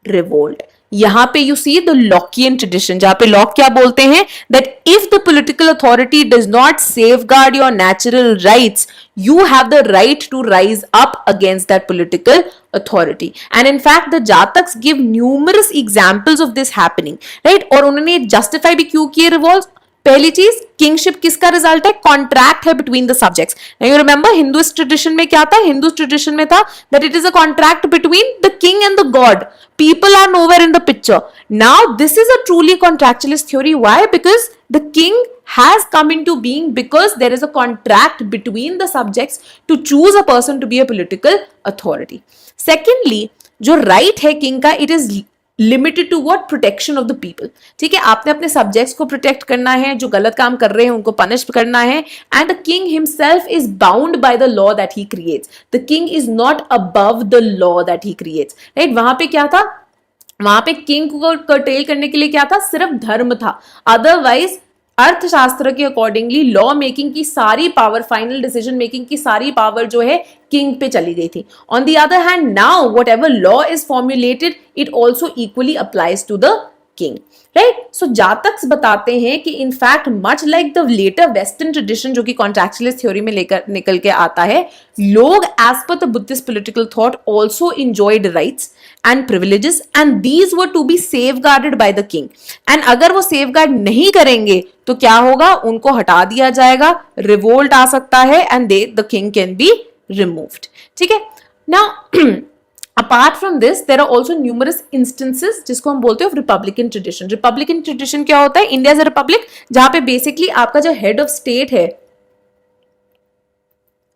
revolt. यहां पे यू सी द लॉकियन ट्रेडिशन, जहां पे लॉक क्या बोलते हैं? That if the political authority does not safeguard your natural rights, you have the right to rise up against that political authority. And in fact, the Jataks give numerous examples of this happening, right? और उन्होंने justify भी क्यों किए revolts? पहली चीज, kingship किसका result है? Contract है between the subjects. You remember Hinduist tradition में क्या था? हिंदू ट्रेडिशन में था that it is a contract between the king and the god. People are nowhere in the picture. Now, this is a truly contractualist theory. Why? Because the king has come into being because there is a contract between the subjects to choose a person to be a political authority. Secondly, जो right है king का, it is limited to what? Protection of the people. ठीक है, आपने अपने subjects को protect करना है, जो गलत काम कर रहे हैं उनको पनिश करना है, and the king himself is bound by the law that he creates. The king is not above the law that he creates, right? वहां पे क्या था? वहां पे किंग को कर्टेल करने के लिए क्या था? सिर्फ धर्म था। अदरवाइज अर्थशास्त्र के अकॉर्डिंगली लॉ मेकिंग की सारी पावर, फाइनल डिसीजन मेकिंग की सारी पावर जो है किंग पे चली गई थी। On the other hand, now whatever law is formulated, it also equally applies to the king, right? So Jatakas बताते हैं कि in fact much like the latter western tradition, जो कि कॉन्ट्रैक्चुअलिस्ट थ्योरी में लेकर निकल के आता है, लोग as per the Buddhist political thought also enjoyed rights and privileges, and these were to be safeguarded by the king. And अगर वो safeguard नहीं करेंगे तो क्या होगा? उनको हटा दिया जाएगा, revolt आ सकता है, and the king can be removed. ठीक है? Now apart from this, there are also numerous instances जिसको हम बोलते हैं रिपब्लिकन ट्रेडिशन। रिपब्लिकन ट्रेडिशन क्या होता है? इंडिया इज अ रिपब्लिक जहां पे बेसिकली आपका जो हेड ऑफ स्टेट है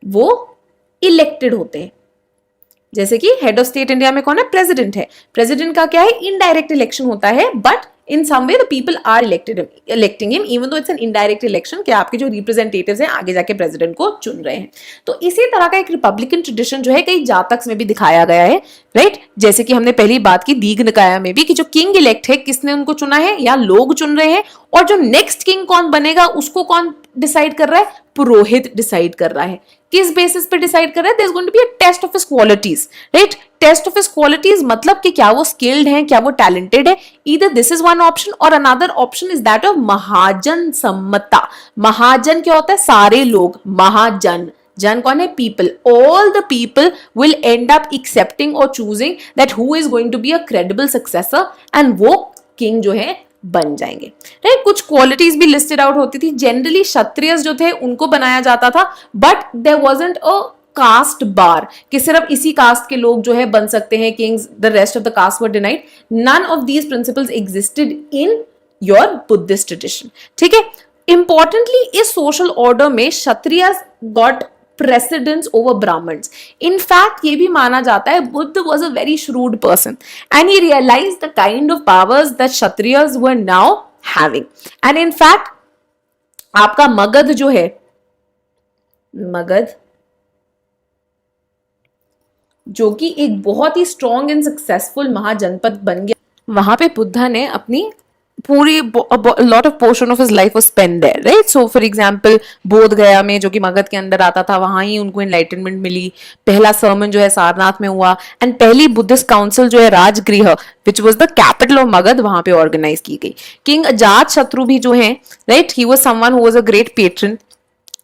वो इलेक्टेड होते हैं। जैसे कि हेड ऑफ स्टेट इंडिया में कौन है? प्रेसिडेंट है। प्रेसिडेंट का क्या है? इनडायरेक्ट इलेक्शन होता है, but in some way the people are electing him, even though it's an indirect election, कि आपके जो रिप्रेजेंटेटिव्स हैं आगे जाके प्रेसिडेंट को चुन रहे हैं। तो इसी तरह का एक रिपब्लिकन ट्रेडिशन जो है कई जातक्स में भी दिखाया गया है, राइट? जैसे कि हमने पहली बात की दीघ निकाय में भी, कि जो किंग इलेक्ट है किसने उनको चुना है? या लोग चुन रहे हैं, और जो नेक्स्ट किंग कौन बनेगा उसको कौन डिसाइड कर रहा है? पुरोहित डिसाइड कर रहा है। किस बेसिस पे डिसाइड कर रहा है? There is going to be a test of his qualities, right? Test of his qualities मतलब कि क्या वो स्किल्ड हैं, क्या वो टैलेंटेड है। Either this is one option, और another option is that of Mahajan Sammata. महाजन क्या होता है? सारे लोग। महाजन, जन कौन है? People. All the people will end up accepting और choosing that who is going to be a credible successor, and वो किंग जो है बन जाएंगे, राइट? कुछ क्वालिटीज भी लिस्टेड आउट होती थी। जनरली क्षत्रिय जो थे उनको बनाया जाता था, but there wasn't a caste bar कि सिर्फ इसी कास्ट के लोग जो है बन सकते हैं kings, the rest of the caste were denied. None of these principles existed in your Buddhist tradition. ठीक है, इंपॉर्टेंटली इस सोशल ऑर्डर में Kshatriya got precedence over Brahmins. In fact, ये भी माना जाता है Buddha was a very shrewd person and he realized the kind of powers that Kshatriyas were now having. And in fact, आपका मगध जो है, मगध जो कि एक बहुत ही स्ट्रॉन्ग एंड सक्सेसफुल महाजनपद बन गया, वहां पे बुद्धा ने अपनी पूरी lot of portion of his life was spend there, right? So for example Bodh Gaya में, जो कि मगध के अंदर आता था, वहां ही उनको एनलाइटनमेंट मिली। पहला सर्मन जो है सारनाथ में हुआ, एंड पहली बुद्धिस्ट काउंसिल जो है Rajgriha, which was the capital of Magadha, वहां पे ऑर्गेनाइज की गई। किंग अजात शत्रु भी जो है, right, he was someone who was a great patron,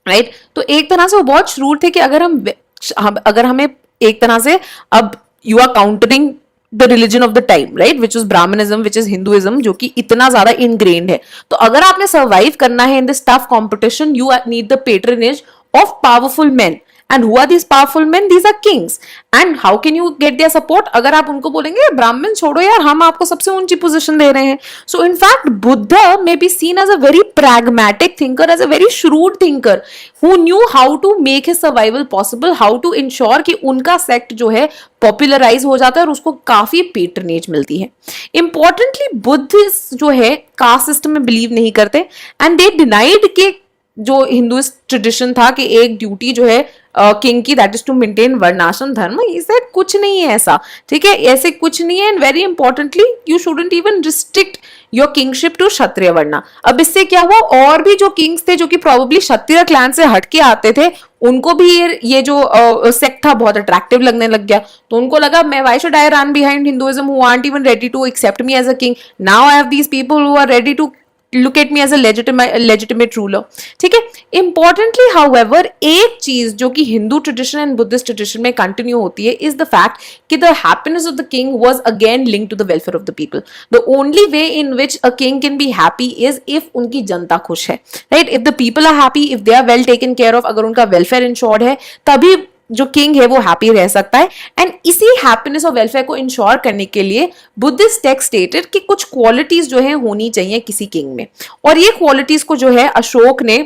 right? तो एक तरह से वो बहुत श्रूर थे कि अगर हमें एक तरह से, अब you are countering the religion of the time, right, which is Brahmanism, which is Hinduism, जो कि इतना ज्यादा इनग्रेन्ड है। तो अगर आपने सर्वाइव करना है in this tough competition, you need the patronage of powerful main. And who are these powerful men? These are kings. And how can you get their support? अगर आप उनको बोलेंगे ब्राह्मण छोड़ो यार, हम आपको सबसे ऊंची पोजीशन दे रहे हैं। So in fact, Buddha may be seen as a very pragmatic thinker, as a very shrewd thinker, who knew how to make his survival possible, how to ensure कि उनका सेक्ट जो है पॉपुलराइज हो जाता है और उसको काफी पेट्रनेज मिलती है। इंपॉर्टेंटली बुद्धिस्ट जो है कास्ट सिस्टम में बिलीव नहीं करते, एंड दे डिनाइड के जो हिंदुइस्ट ट्रेडिशन था कि एक ड्यूटी जो है किंग की, दैट इज टू मेंटेन वर्णाश्रम धर्म, इसे कुछ नहीं है ऐसा, ठीक है, ऐसे कुछ नहीं है। And very importantly, you shouldn't even restrict your kingship to Kshatriya varna. अब इससे क्या हुआ, और भी जो किंग्स थे जो कि प्रोबेबली क्षत्रिय क्लैन से हटके आते थे, उनको भी ये जो सेक्ट था बहुत अट्रैक्टिव लगने लग गया। तो उनको लगा, मैं why should I run behind Hinduism who aren't even ready to accept me as a king, now I have these people who are ready to look at me as a legitimate ruler, ठीक है। Importantly however, एक चीज जो कि Hindu tradition and Buddhist tradition में continue होती है is the fact कि the happiness of the king was again linked to the welfare of the people. The only way in which a king can be happy is if उनकी जनता खुश है, right? If the people are happy, if they are well taken care of, अगर उनका welfare insured है, तभी जो king है वो हैप्पी रह सकता है। एंड इसी हैप्पीनेस और वेलफेयर को इंश्योर करने के लिए बुद्धिस्ट टेक्स्ट स्टेटेड कि कुछ क्वालिटीज जो है होनी चाहिए किसी किंग में, और ये क्वालिटीज को जो है अशोक ने,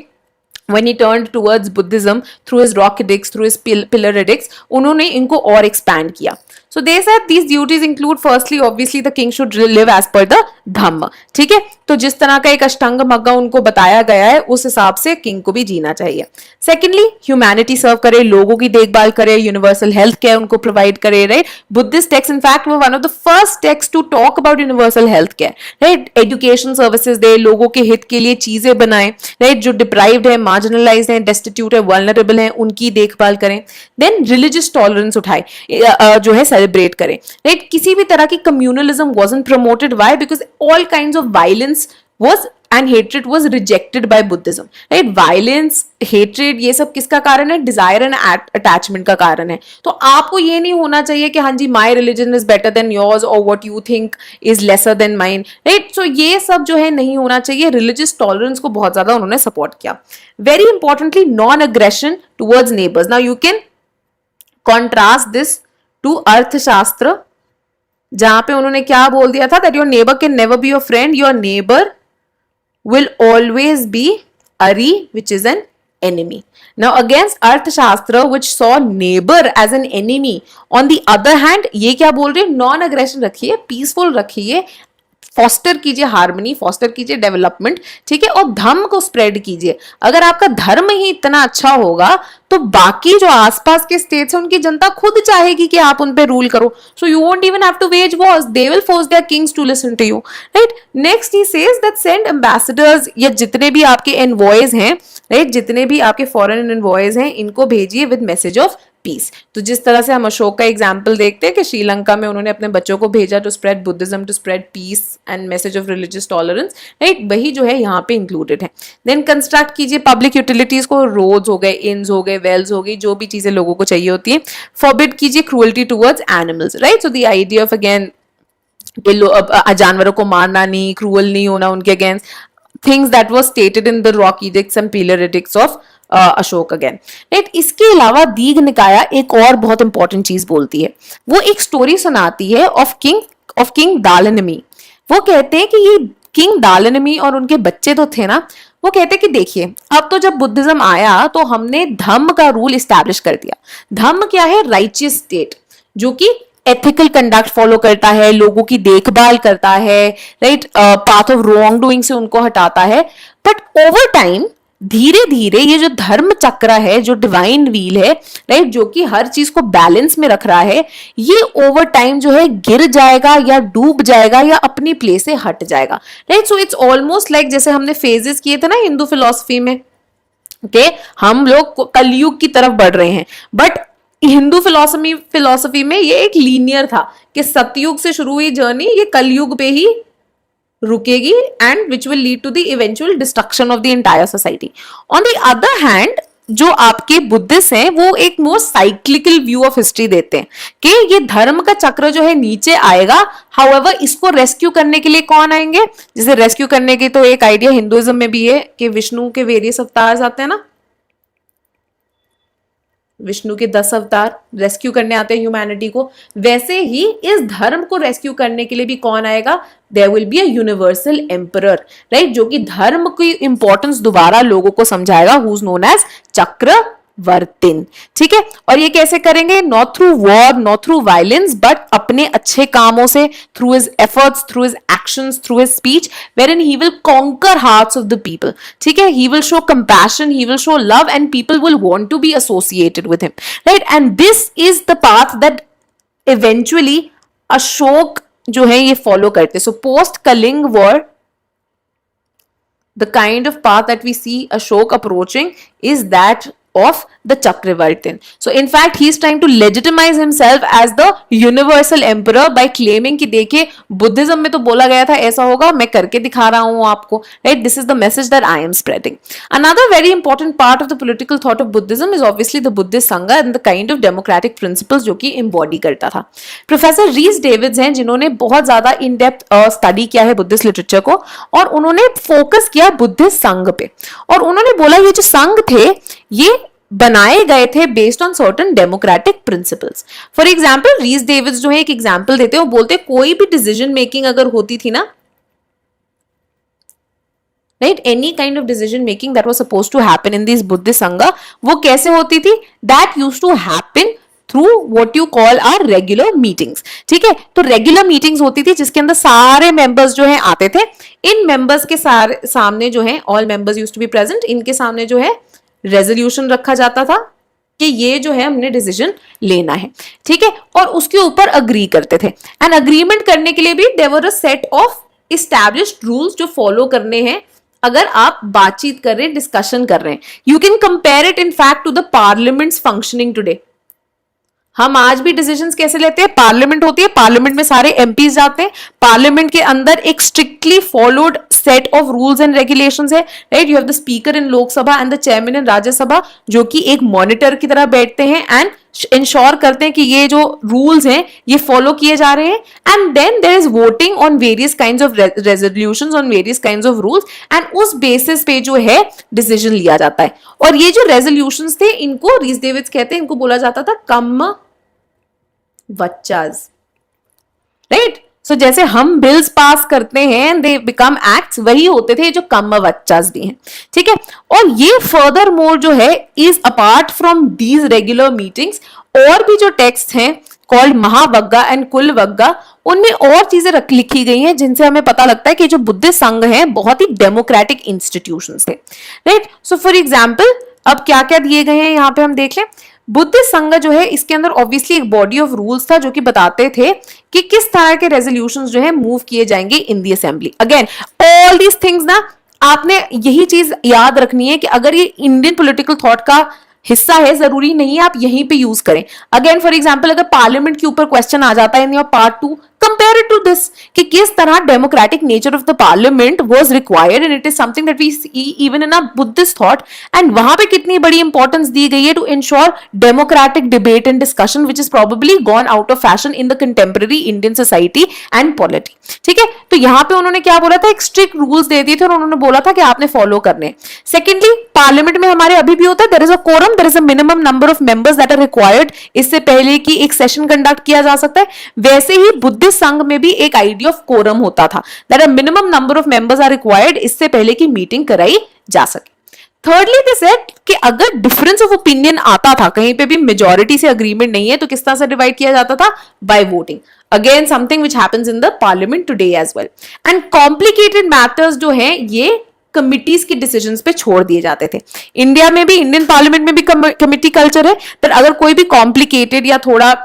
when he turned towards Buddhism through his rock edicts, through his pillar edicts, उन्होंने इनको और expand किया। So they said these duties include firstly obviously the king should live as per the धम्म, ठीक है। तो जिस तरह का एक अष्टांग मग्गा उनको बताया गया है उस हिसाब से किंग को भी जीना चाहिए। सेकेंडली, ह्यूमैनिटी सर्व करे, लोगों की देखभाल करे, यूनिवर्सल हेल्थ केयर उनको प्रोवाइड करे, राइट? बुद्धिस्ट टेक्स्ट इनफैक्ट वो one of the first text to talk about universal health care, right? Education services दे, लोगों के हित के लिए चीजें बनाए, राइट? जो डिप्राइव्ड है, मार्जिनलाइज्ड है, डेस्टिट्यूट है, वल्नरेबल है, उनकी देखभाल करें। देन रिलीजियस टॉलरेंस उठाए, जो है सेलिब्रेट करें, राइट? किसी भी तरह की communalism wasn't promoted, why? Because all kinds of violence was and hatred was rejected by Buddhism, right? Violence, hatred, ये सब किसका कारण है? Desire and attachment का कारण है। तो आपको ये नहीं होना चाहिए कि हाँ जी my religion is better than yours or what you think is lesser than mine, right? So ये सब जो है नहीं होना चाहिए। Religious tolerance को बहुत ज्यादा उन्होंने support किया। Very importantly, non-aggression towards neighbors. Now you can contrast this to अर्थशास्त्र, जहां पे उन्होंने क्या बोल दिया था, that your neighbor can never be your friend, your neighbor will always be Ari, which is an enemy. Now against Arthashastra, which saw neighbor as an enemy, on the other hand, ये क्या बोल रहे हैं? Non aggression रखिए, peaceful रखिए, foster कीजिए harmony, foster कीजिए development, ठीक है, और धर्म को स्प्रेड कीजिए। अगर आपका धर्म ही इतना अच्छा होगा तो बाकी जो आसपास के स्टेट्स हैं उनकी जनता खुद चाहेगी कि आप उन पे रूल करो। So you won't even have to wage wars, they will force their kings to listen to you, right? Next he says that send ambassadors, या जितने भी आपके एनवॉयज हैं, राइट, जितने भी आपके फॉरेन एनवॉयज हैं, इनको भेजिए विद मैसेज ऑफ पीस। तो जिस तरह से हम अशोक का एग्जाम्पल देखते हैं कि श्रीलंका में उन्होंने अपने बच्चों को भेजा to spread Buddhism, to spread peace and message of religious tolerance, right, वही जो है यहाँ पे इंक्लूडेड है। देन कंस्ट्रक्ट कीजिए पब्लिक यूटिलिटीज को, रोड्स हो गए, इन्स हो गए, वेल्स हो गई, जो भी चीजें लोगों को चाहिए होती है। फॉरबिड कीजिए cruelty towards animals, right? So the idea of again जानवरों को मारना नहीं, क्रूअल नहीं होना उनके against, things that was stated in the rock addicts and pillar addicts of Ashok again, right? इसके अलावा दीघ निकाया एक और बहुत इंपॉर्टेंट चीज बोलती है। वो एक स्टोरी सुनाती है ऑफ किंग दालनमी। वो कहते हैं कि ये किंग दालनमी और उनके बच्चे तो थे ना, वो कहते हैं कि देखिए, अब तो जब बुद्धिज्म आया तो हमने धम्म का रूल इस्टेब्लिश कर दिया। धम्म क्या है? राइचियस स्टेट, जो कि एथिकल कंडक्ट फॉलो करता है, लोगों की देखभाल करता है, right, path of wrong doing से उनको हटाता है। बट ओवर टाइम धीरे धीरे ये जो धर्म चक्र है, जो डिवाइन व्हील है, राइट, जो कि हर चीज को बैलेंस में रख रहा है, ये ओवर टाइम जो है गिर जाएगा या डूब जाएगा या अपनी प्लेस से हट जाएगा, right. So it's almost like जैसे हमने फेजेस किए थे ना हिंदू फिलॉसफी में, ओके, हम लोग कलयुग की तरफ बढ़ रहे हैं, बट हिंदू फिलॉसफी में ये एक लीनियर था कि सतयुग से शुरू हुई जर्नी ये कलयुग पे ही रुकेगी, and which will lead to the eventual destruction of the entire society. On the other hand जो आपके बुद्धिस्ट हैं वो एक more cyclical view of history देते हैं कि ये धर्म का चक्र जो है नीचे आएगा, हाउएवर इसको रेस्क्यू करने के लिए कौन आएंगे, जिसे रेस्क्यू करने की तो एक आइडिया हिंदुइज्म में भी है कि विष्णु के वेरियस अवतार आते हैं ना, विष्णु के 10 अवतार रेस्क्यू करने आते हैं ह्यूमैनिटी को, वैसे ही इस धर्म को रेस्क्यू करने के लिए भी कौन आएगा, there will be a universal emperor, right, जो कि धर्म की इंपॉर्टेंस दोबारा लोगों को समझाएगा, who is known as chakravartin, ठीक है। और ये कैसे करेंगे, not through war, not through violence, but अपने अच्छे कामों से, through his efforts, through his actions, through his speech, wherein he will conquer hearts of the people, ठीक है, he will show compassion, he will show love, and people will want to be associated with him, right, and this is the path that eventually Ashok जो है ये follow करते। So post Kalinga war the kind of path that we see Ashok approaching is that of the Chakravartin. So in fact he is trying to legitimize himself as the universal emperor by claiming कि देखिए Buddhism में तो बोला गया था ऐसा होगा, मैं करके दिखा रहा हूं आपको, right? This is the message that I am spreading. Another very important part of the political thought of Buddhism is obviously the Buddhist Sangha and the kind of democratic principles जो कि embody करता था। Professor रीस David's हैं जिन्होंने बहुत ज्यादा in depth study किया है बुद्धिस्ट लिटरेचर को, और उन्होंने फोकस किया बुद्धिस्ट संघ पे, और उन्होंने बोला ये जो संघ थे ये बनाए गए थे based on certain democratic principles. For example Rhys Davids जो है एक एग्जाम्पल देते हैं, वो बोलते कोई भी डिसीजन मेकिंग अगर होती थी ना, right, any kind of decision making that was supposed to happen in this Buddhist sangha, वो कैसे होती थी, that used to happen through what you call are regular meetings, ठीक है। तो रेगुलर मीटिंग्स होती थी जिसके अंदर सारे मेंबर्स जो है आते थे, इन मेंबर्स के सामने जो है, all members used to be present, इनके सामने जो है रेजोल्यूशन रखा जाता था कि ये जो है हमने डिसीजन लेना है, ठीक है, और उसके ऊपर अग्री करते थे। एंड अग्रीमेंट करने के लिए भी there were a set of established rules जो फॉलो करने हैं अगर आप बातचीत कर रहे हैं, डिस्कशन कर रहे हैं। You can compare it in fact to the parliament's functioning today. हम आज भी डिसीजंस कैसे लेते हैं, पार्लियामेंट होती है, पार्लियामेंट में सारे एमपीज जाते हैं, पार्लियामेंट के अंदर एक strictly followed set of rules and regulations है, right. You have the speaker in Lok Sabha and the chairman in Rajya Sabha जो कि एक मॉनिटर की तरह बैठते हैं एंड इंश्योर करते हैं कि ये जो रूल्स हैं ये फॉलो किए जा रहे हैं, and then there is voting on various kinds of resolutions on various kinds of rules, and उस बेसिस पे जो है डिसीजन लिया जाता है। और ये जो रेजोल्यूशंस थे इनको रीस डेविड्स कहते हैं, इनको बोला जाता था कम वच्चाज, राइट। सो जैसे हम बिल्स पास करते हैं दे बिकम एक्ट्स, वही होते थे जो कम वच्चाज भी हैं, ठीक है। और ये फर्दर मोर जो है is apart from these regular meetings, और भी जो टेक्स्ट हैं कॉल्ड महावग्गा एंड कुलवग्गा, उनमें और चीजें लिखी गई हैं जिनसे हमें पता लगता है कि जो बुद्धिस्ट संघ है बहुत ही डेमोक्रेटिक इंस्टीट्यूशंस थे, राइट। सो फॉर एग्जाम्पल अब क्या क्या दिए गए हैं यहाँ पे हम देख लें। बुद्धिस्ट संघ जो है इसके अंदर ऑब्वियसली एक बॉडी ऑफ रूल्स था जो कि बताते थे कि किस तरह के रेजोल्यूशंस जो है मूव किए जाएंगे in the assembly. Again all these things ना, आपने यही चीज याद रखनी है कि अगर ये इंडियन पॉलिटिकल थॉट का हिस्सा है, जरूरी नहीं है आप यहीं पे यूज करें। अगेन फॉर एग्जांपल अगर पार्लियामेंट के ऊपर क्वेश्चन आ जाता है in your part 2, compare it to this कि किस तरह democratic nature of the parliament was required, and it is something that we see even in a Buddhist thought, and वहां पे कितनी बड़ी इंपॉर्टेंस दी गई है to ensure democratic debate and discussion which is probably gone out of fashion in the contemporary Indian society and polity, ठीक है। तो यहाँ पे उन्होंने क्या बोला था, एक स्ट्रिक्ट रूल्स दे दिए थे और उन्होंने बोला था कि आपने फॉलो करने। सेकेंडली पार्लियामेंट में हमारे अभी भी होता है, there is a quorum, there is a minimum number of members that are required, इससे पहले कि एक सेशन कंडक्ट किया जा सकता है। वैसे ही बुद्धिस्ट संघ में भी एक आइडिया ऑफ कोरम होता था, that a minimum number of members are required, इससे पहले कि मीटिंग कराई जा सके। थर्डली दे सेड कि अगर डिफरेंस ऑफ ओपिनियन आता था, कहीं पे भी मेजॉरिटी से अग्रीमेंट नहीं है, तो किस तरह से डिवाइड किया जाता था, by voting. Again something which happens in the parliament today as well. And complicated matters जो है ये कमिटीज की डिसीजंस पे छोड़ दिए जाते थे। इंडिया में भी, इंडियन पार्लियामेंट में भी कमिटी कल्चर है, पर अगर कोई भी कॉम्प्लिकेटेड या थोड़ा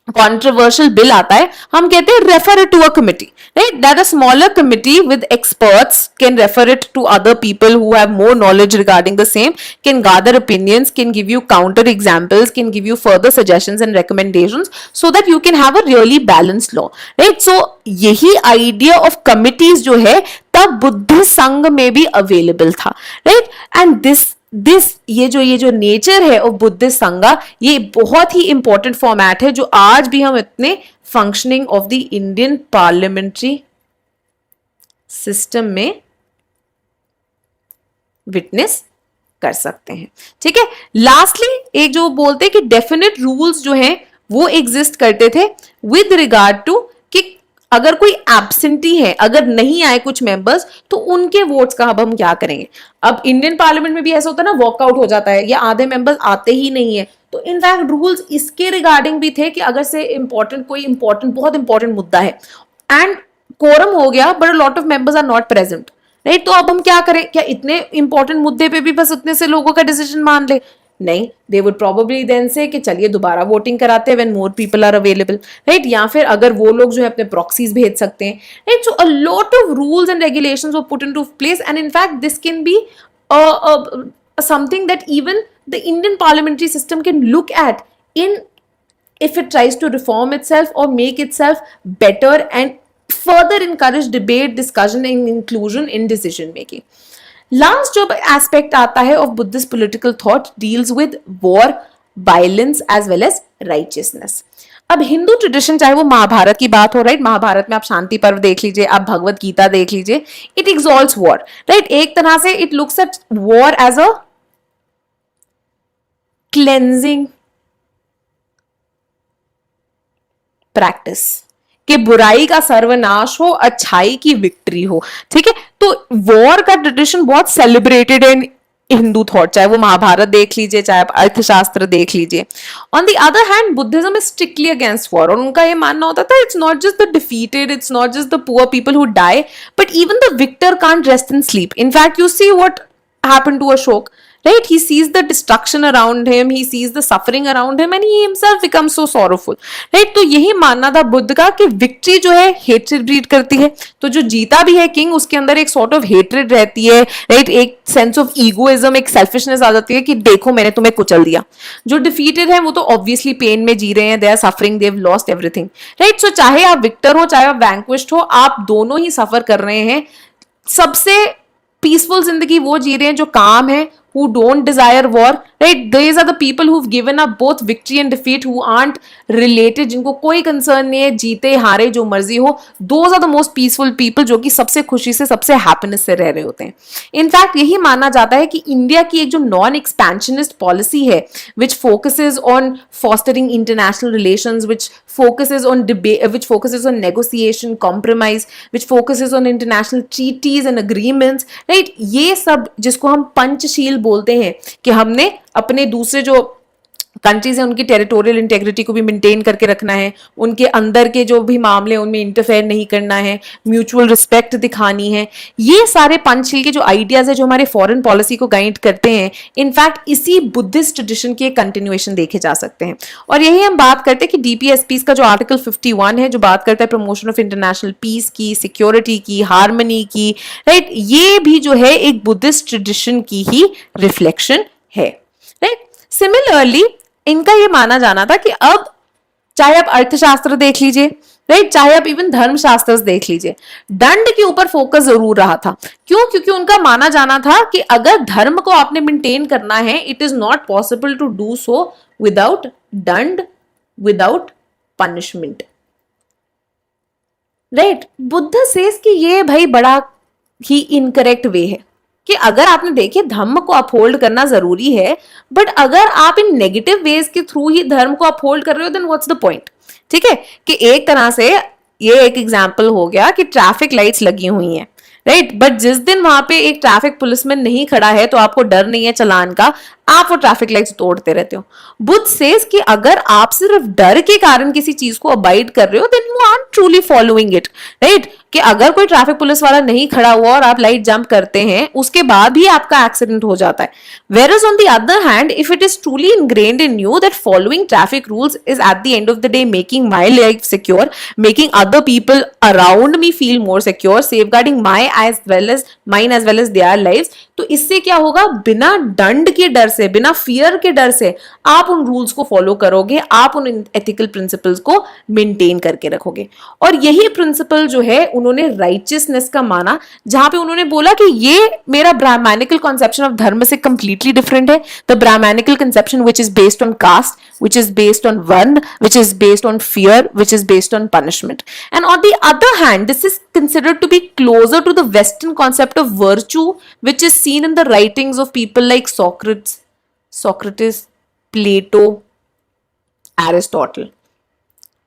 controversial bill आता है, हम कहते हैं refer it to a committee, right? That a smaller committee with experts can refer it to other people who have more knowledge regarding the same, can gather opinions, can give you counter examples, can give you further suggestions and recommendations, so that you can have a really balanced law, right? So यही idea of committees जो है तब Buddhist संघ में भी available था, right? And this ये जो नेचर है ऑफ बुद्धिस्ट संघा, ये बहुत ही इंपॉर्टेंट फॉर्मेट है जो आज भी हम इतने functioning of the Indian parliamentary system में विटनेस कर सकते हैं। ठीक है, लास्टली एक जो बोलते हैं कि डेफिनेट रूल्स जो हैं वो एग्जिस्ट करते थे विद रिगार्ड टू कि अगर कोई एब्सेंटी है, अगर नहीं आए कुछ मेंबर्स, तो उनके वोट्स का अब हम क्या करेंगे। अब इंडियन पार्लियामेंट में भी ऐसा होता है ना, वॉकआउट हो जाता है या आधे मेंबर्स आते ही नहीं है, तो इनफैक्ट रूल्स इसके रिगार्डिंग भी थे कि अगर से बहुत इंपॉर्टेंट मुद्दा है एंड कोरम हो गया but lot of members are not present, right, तो अब हम क्या करें, क्या इतने इंपॉर्टेंट मुद्दे पे भी बस उतने से लोगों का डिसीजन मान ले? नहीं, दे वुड प्रोबेबली देन से कि चलिए दोबारा वोटिंग कराते हैं when more people are available, right, या फिर अगर वो लोग जो है अपने प्रॉक्सीज भेज सकते हैं, right. So a lot of rules and regulations were put into place and in fact this can be something that even the Indian parliamentary system can look at in if it tries to reform itself or make itself better and further encourage debate, discussion and inclusion in decision making. Last जो aspect आता है of Buddhist political thought deals with war, violence as well as righteousness. अब Hindu tradition, चाहे वो महाभारत की बात हो, right, Mahabharat में आप शांति पर्व देख लीजिए, आप भगवत गीता देख लीजिए, इट एक्सॉल्ट्स वॉर, राइट। एक तरह से it looks at war as a cleansing practice, कि बुराई का सर्वनाश हो, अच्छाई की विक्ट्री हो। ठीक है, तो वॉर का ट्रेडिशन बहुत सेलिब्रेटेड है हिंदू थॉट, चाहे वो महाभारत देख लीजिए, चाहे आप अर्थशास्त्र देख लीजिए। On the other hand Buddhism is strictly against war, और उनका ये मानना होता था it's not just the defeated, it's not just the poor people who die, but even the victor can't rest in sleep. In fact you see what happened to Ashok, right? He sees the destruction around him, he sees the suffering around him and he himself becomes so sorrowful, right? तो यही मानना था बुद्ध का कि victory जो है hatred breed करती है, तो जो जीता भी है किंग उसके अंदर एक सॉर्ट ऑफ हेट्रेड रहती है, राइट, एक सेंस ऑफ ईगोइज्म, एक सेल्फिशनेस आ जाती है कि देखो मैंने तुम्हें कुचल दिया। जो डिफीटेड है वो तो ऑब्वियसली पेन में जी रहे हैं, they are suffering, they have lost everything, right. So चाहे आप विक्टर हो चाहे आप वैंक्विश्ड हो, आप दोनों ही सफर कर रहे हैं। सबसे पीसफुल जिंदगी वो जी रहे हैं जो काम है, who don't desire war, right? These are the people who've given up both victory and defeat, who aren't related, जिनको कोई कंसर्न नहीं है, जीते हारे जो मर्जी हो। Those are the most peaceful people, जो कि सबसे खुशी से, सबसे हैप्पीनेस से रह रहे होते हैं। इनफैक्ट यही माना जाता है कि इंडिया की एक जो नॉन एक्सपेंशनिस्ट पॉलिसी है, which focuses on fostering international relations, which focuses on debate, which focuses on negotiation, compromise, which focuses on international treaties and agreements, right? ये सब जिसको हम पंचशील बोलते हैं कि हमने अपने दूसरे जो कंट्रीज हैं उनकी टेरिटोरियल इंटेग्रिटी को भी मेंटेन करके रखना है, उनके अंदर के जो भी मामले हैं उनमें इंटरफेयर नहीं करना है, म्यूचुअल रिस्पेक्ट दिखानी है। ये सारे पंचशील के जो आइडियाज है जो हमारे फॉरेन पॉलिसी को गाइड करते हैं, इनफैक्ट इसी बुद्धिस्ट ट्रेडिशन की कंटिन्यूएशन देखे जा सकते हैं। और यही हम बात करते हैं कि डीपीएसपी का जो आर्टिकल 51 है जो बात करता है प्रमोशन ऑफ इंटरनेशनल पीस की, सिक्योरिटी की, हार्मनी की, राइट, ये भी जो है एक बुद्धिस्ट ट्रेडिशन की ही रिफ्लेक्शन है, राइट। सिमिलरली इनका ये माना जाना था कि अब चाहे आप अर्थशास्त्र देख लीजिए, राइट, चाहे आप इवन धर्मशास्त्र देख लीजिए, दंड के ऊपर फोकस जरूर रहा था। क्यों? क्योंकि उनका माना जाना था कि अगर धर्म को आपने मेंटेन करना है, it is not possible to do so without danda, without punishment, right. Buddha says कि ये भाई बड़ा ही इनकरेक्ट वे है कि अगर आपने देखिए धर्म को अपहोल्ड करना जरूरी है, बट अगर आप इन नेगेटिव वेज के थ्रू ही धर्म को अपहोल्ड कर रहे हो, देन व्हाट्स द पॉइंट। ठीक है, कि एक तरह से ये एक एग्जांपल हो गया कि ट्रैफिक लाइट्स लगी हुई हैं, राइट, बट जिस दिन वहां पे एक ट्रैफिक पुलिसमैन नहीं खड़ा है तो आपको डर नहीं है चलान का, आप वो ट्रैफिक लाइट्स तोड़ते रहते हो। बुद्ध सेज कि अगर आप सिर्फ डर के कारण किसी चीज को अबाइड कर रहे हो then you are truly following it, right? कि अगर कोई ट्रैफिक पुलिस वाला नहीं खड़ा हुआ और आप लाइट जंप करते हैं उसके बाद भी आपका एक्सीडेंट हो जाता है। Whereas on the other hand, if it is truly ingrained in you that following traffic rules is at the end of the day making my life secure, making other people around me feel more secure, safeguarding my as well as mine as well as their lives, तो इससे क्या होगा, बिना दंड के डर से, बिना फियर के डर से आप उन रूल्स को फॉलो करोगे, आप उन एथिकल प्रिंसिपल्स को मेंटेन करके रखोगे। और यही प्रिंसिपल जो है उन्होंने राइचियसनेस का माना, जहां पे उन्होंने बोला कि ये मेरा ब्राह्मणिकल कॉन्सेप्शन ऑफ धर्म से कंप्लीटली डिफरेंट है। The Brahmanical conception which is based on caste, which is based on wand, which is based on fear, which is based on punishment. And on the other hand, this is considered to be closer to the Western concept of virtue, which is seen in the writings of people like Socrates, Plato, Aristotle,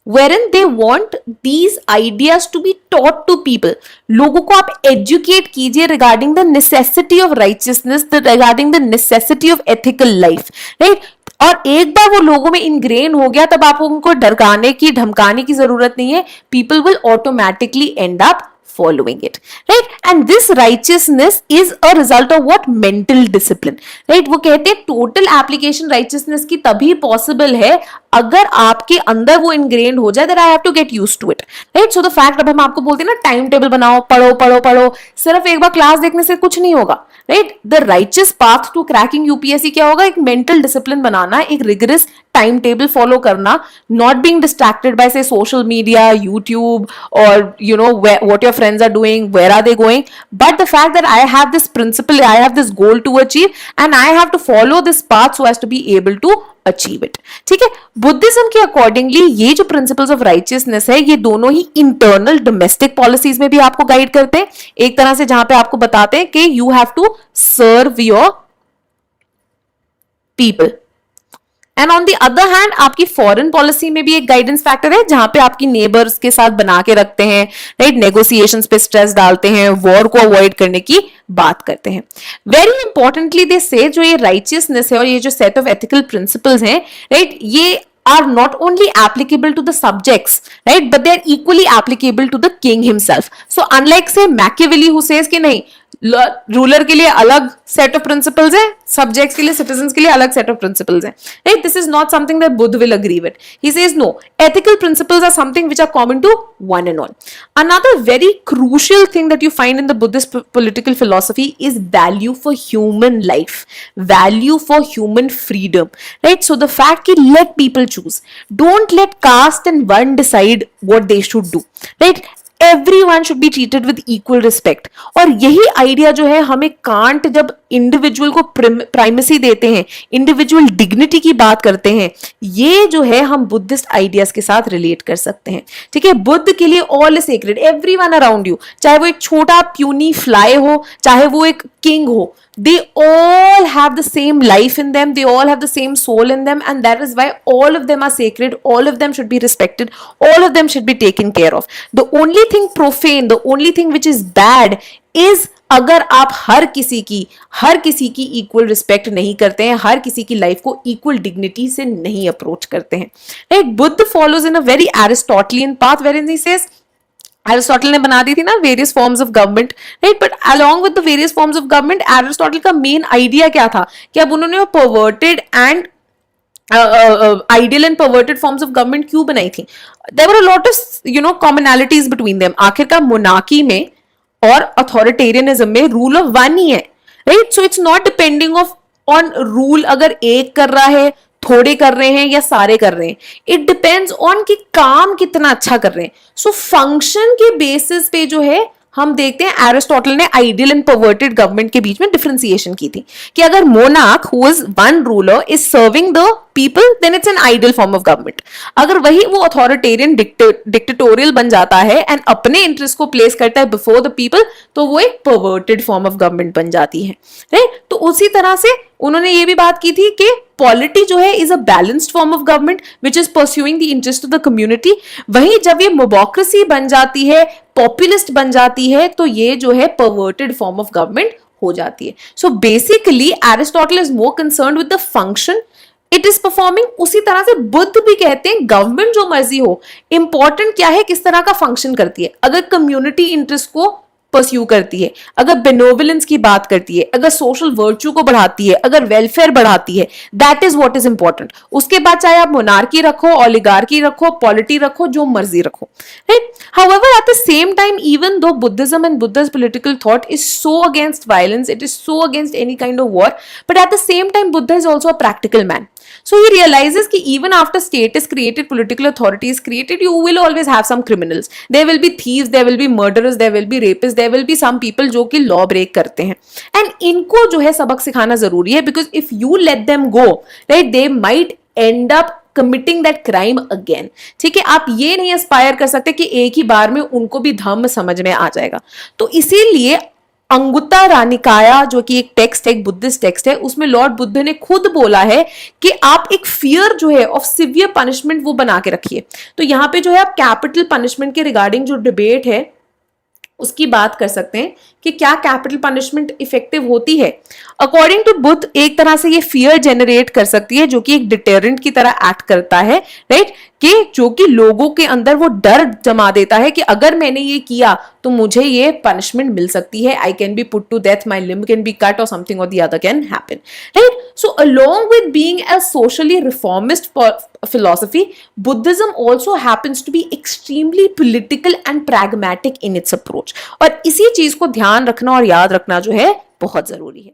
wherein they want these ideas to be taught to people. लोगों को आप educate कीजिए regarding the necessity of righteousness, regarding the necessity of ethical life, right? और एक बार वो लोगों में ingrained हो गया तब आप उनको डरकाने की धमकाने की जरूरत नहीं है। People will automatically end up following it, right? And this righteousness is a result of what? Mental discipline, right? वो कहते हैं total application righteousness की तभी possible है अगर आपके अंदर वो ingrained हो जाए that I have to get used to it, right? So the fact, अब हम आपको बोलते हैं ना टाइम टेबल बनाओ, पढ़ो पढ़ो पढ़ो, सिर्फ एक बार क्लास देखने से कुछ नहीं होगा, right? The righteous path to cracking UPSC क्या होगा? एक mental discipline बनाना, एक rigorous टाइम टेबल फॉलो करना, नॉट बीइंग डिस्ट्रैक्टेड बाय से सोशल मीडिया, यूट्यूब और you know what your friends are doing, where are they going, but the fact that I have this principle, I have this goal to achieve and I have to follow this path so as to be able to achieve it. ठीक है, Buddhism के accordingly ये जो principles of righteousness है ये दोनों ही internal domestic policies में भी आपको गाइड करते हैं, एक तरह से जहां पे आपको बताते हैं कि you have to serve your people, and on the other hand आपकी फॉरेन पॉलिसी में भी एक गाइडेंस फैक्टर है जहां पे आपकी नेबर्स के साथ बना के रखते हैं, राइट? नेगोशिएशंस पे स्ट्रेस डालते हैं, वॉर को अवॉइड करने की बात करते हैं। वेरी इंपॉर्टेंटली दे से जो ये राइचियसनेस है और ये जो सेट ऑफ एथिकल प्रिंसिपल्स हैं, राइट, ये are not only applicable to the subjects, right, but they are equally applicable to the king himself. So unlike say Machiavelli who says कि नहीं, रूलर के लिए अलग सेट ऑफ प्रिंसिपल्स है, subjects के लिए, सिटीजन्स के लिए अलग सेट ऑफ प्रिंसिपल्स है, right? This is not something that Buddha will agree with. He says no, ethical principles are something which are common to one and all. Another very crucial thing that you find in the Buddhist political philosophy is value for human life, value for human freedom, right? So the fact कि let people choose, don't let caste and one decide what they should do, right? Everyone should be treated with equal respect. और यही idea जो है हमें can't जब individual को primacy देते हैं, इंडिविजुअल डिग्निटी की बात करते हैं, ये जो है हम बुद्धिस्ट आइडियाज के साथ रिलेट कर सकते हैं। ठीक है, बुद्ध के लिए all is sacred, everyone around you, चाहे वो एक छोटा प्यूनी फ्लाई हो, चाहे वो एक किंग हो, they all have the same life in them, they all have the same soul in them, and that is why all of them are sacred, all of them should be respected, all of them should be taken care of. The only thing profane, the only thing which is bad is अगर आप हर किसी की equal respect नहीं करते हैं, हर किसी की life को इक्वल डिग्निटी से नहीं अप्रोच करते हैं, right? Buddha follows in a very Aristotelian path where he says, Aristotle ने बना दी थी ना various forms of government, right? But along with the various forms of government Aristotle का मेन आइडिया क्या था कि अब उन्होंने perverted and ideal and perverted forms of government क्यों बनाई थी? There were a lot of commonalities between them. आखिरकार मोनार्की में और अथॉरिटेरियनिज्म में रूल ऑफ वन ही है, right? So it's not depending on rule, अगर एक कर रहा है, थोड़े कर रहे हैं या सारे कर रहे हैं, इट डिपेंड्स ऑन कि काम कितना अच्छा कर रहे हैं। सो फंक्शन के बेसिस पे जो है हम देखते हैं एरिस्टोटल ने आइडियल एंड परवर्टेड गवर्नमेंट के बीच में डिफरेंशिएशन की थी कि अगर monarch who is one ruler is serving the people then it's an ideal form of government. अगर वही वो अथॉरिटेरियन डिक्टेटोरियल बन जाता है एंड अपने इंटरेस्ट को प्लेस करता है बिफोर द पीपल, तो वो एक परवर्टेड फॉर्म ऑफ गवर्नमेंट बन जाती है, राइट? तो उसी तरह से उन्होंने ये भी बात की थी कि पॉलिटी जो है is a balanced form of government which is pursuing the interest of the community. वहीं जब ये मोबोक्रेसी बन जाती है, पॉपुलिस्ट बन जाती है, तो ये जो है परवर्टेड फॉर्म ऑफ गवर्नमेंट हो जाती है. So basically Aristotle is more concern with the function it is performing. उसी तरह से बुद्ध भी कहते हैं गवर्नमेंट जो मर्जी हो, इंपॉर्टेंट क्या है, किस तरह का फंक्शन करती है. अगर कम्युनिटी इंटरेस्ट को परस्यू करती है, अगर बेनोवलेंस की बात करती है, अगर सोशल वर्च्यू को बढ़ाती है, अगर वेलफेयर बढ़ाती है, that is what is important. उसके बाद चाहे आप मोनार्की रखो, ओलिगार्की रखो, पॉलिटी रखो, जो मर्जी रखो, right. However at the same time, even though Buddhism and Buddhist political thought is so against violence, it is so against any kind of war, but at the same time Buddha is also a practical man. So he realizes कि even after state is created, political authority is created, you will always have some criminals. There will be thieves, there will be murderers, there will be rapists, there will be some people जो कि law break करते हैं. And इनको जो है सबक सिखाना जरूरी है, because if you let them go, right, they might end up committing that crime again. ठीक है, आप ये नहीं एस्पायर कर सकते कि एक ही बार में उनको भी धम्म समझ में आ जाएगा. तो इसीलिए अंगुत्तरा निकाया जो कि एक टेक्स्ट है, एक बुद्धिस्ट टेक्स्ट है, उसमें लॉर्ड बुद्ध ने खुद बोला है कि आप एक फियर जो है ऑफ सिवियर पनिशमेंट वो बना के रखिए. तो यहां पे जो है आप कैपिटल पनिशमेंट के रिगार्डिंग जो डिबेट है उसकी बात कर सकते हैं कि क्या कैपिटल पनिशमेंट इफेक्टिव होती है. अकॉर्डिंग टू बुद्ध एक तरह से ये फियर जनरेट कर सकती है जो कि एक डिटेरेंट की तरह एक्ट करता है, राइट, कि जो कि लोगों के अंदर वो डर जमा देता है कि अगर मैंने ये किया तो मुझे ये पनिशमेंट मिल सकती है. I can be put to death, my limb can be cut or something or the other can happen, right. So along with being a socially reformist philosophy, Buddhism also happens to be extremely political and pragmatic in its approach. और इसी चीज को ध्यान रखना और याद रखना जो है बहुत जरूरी है.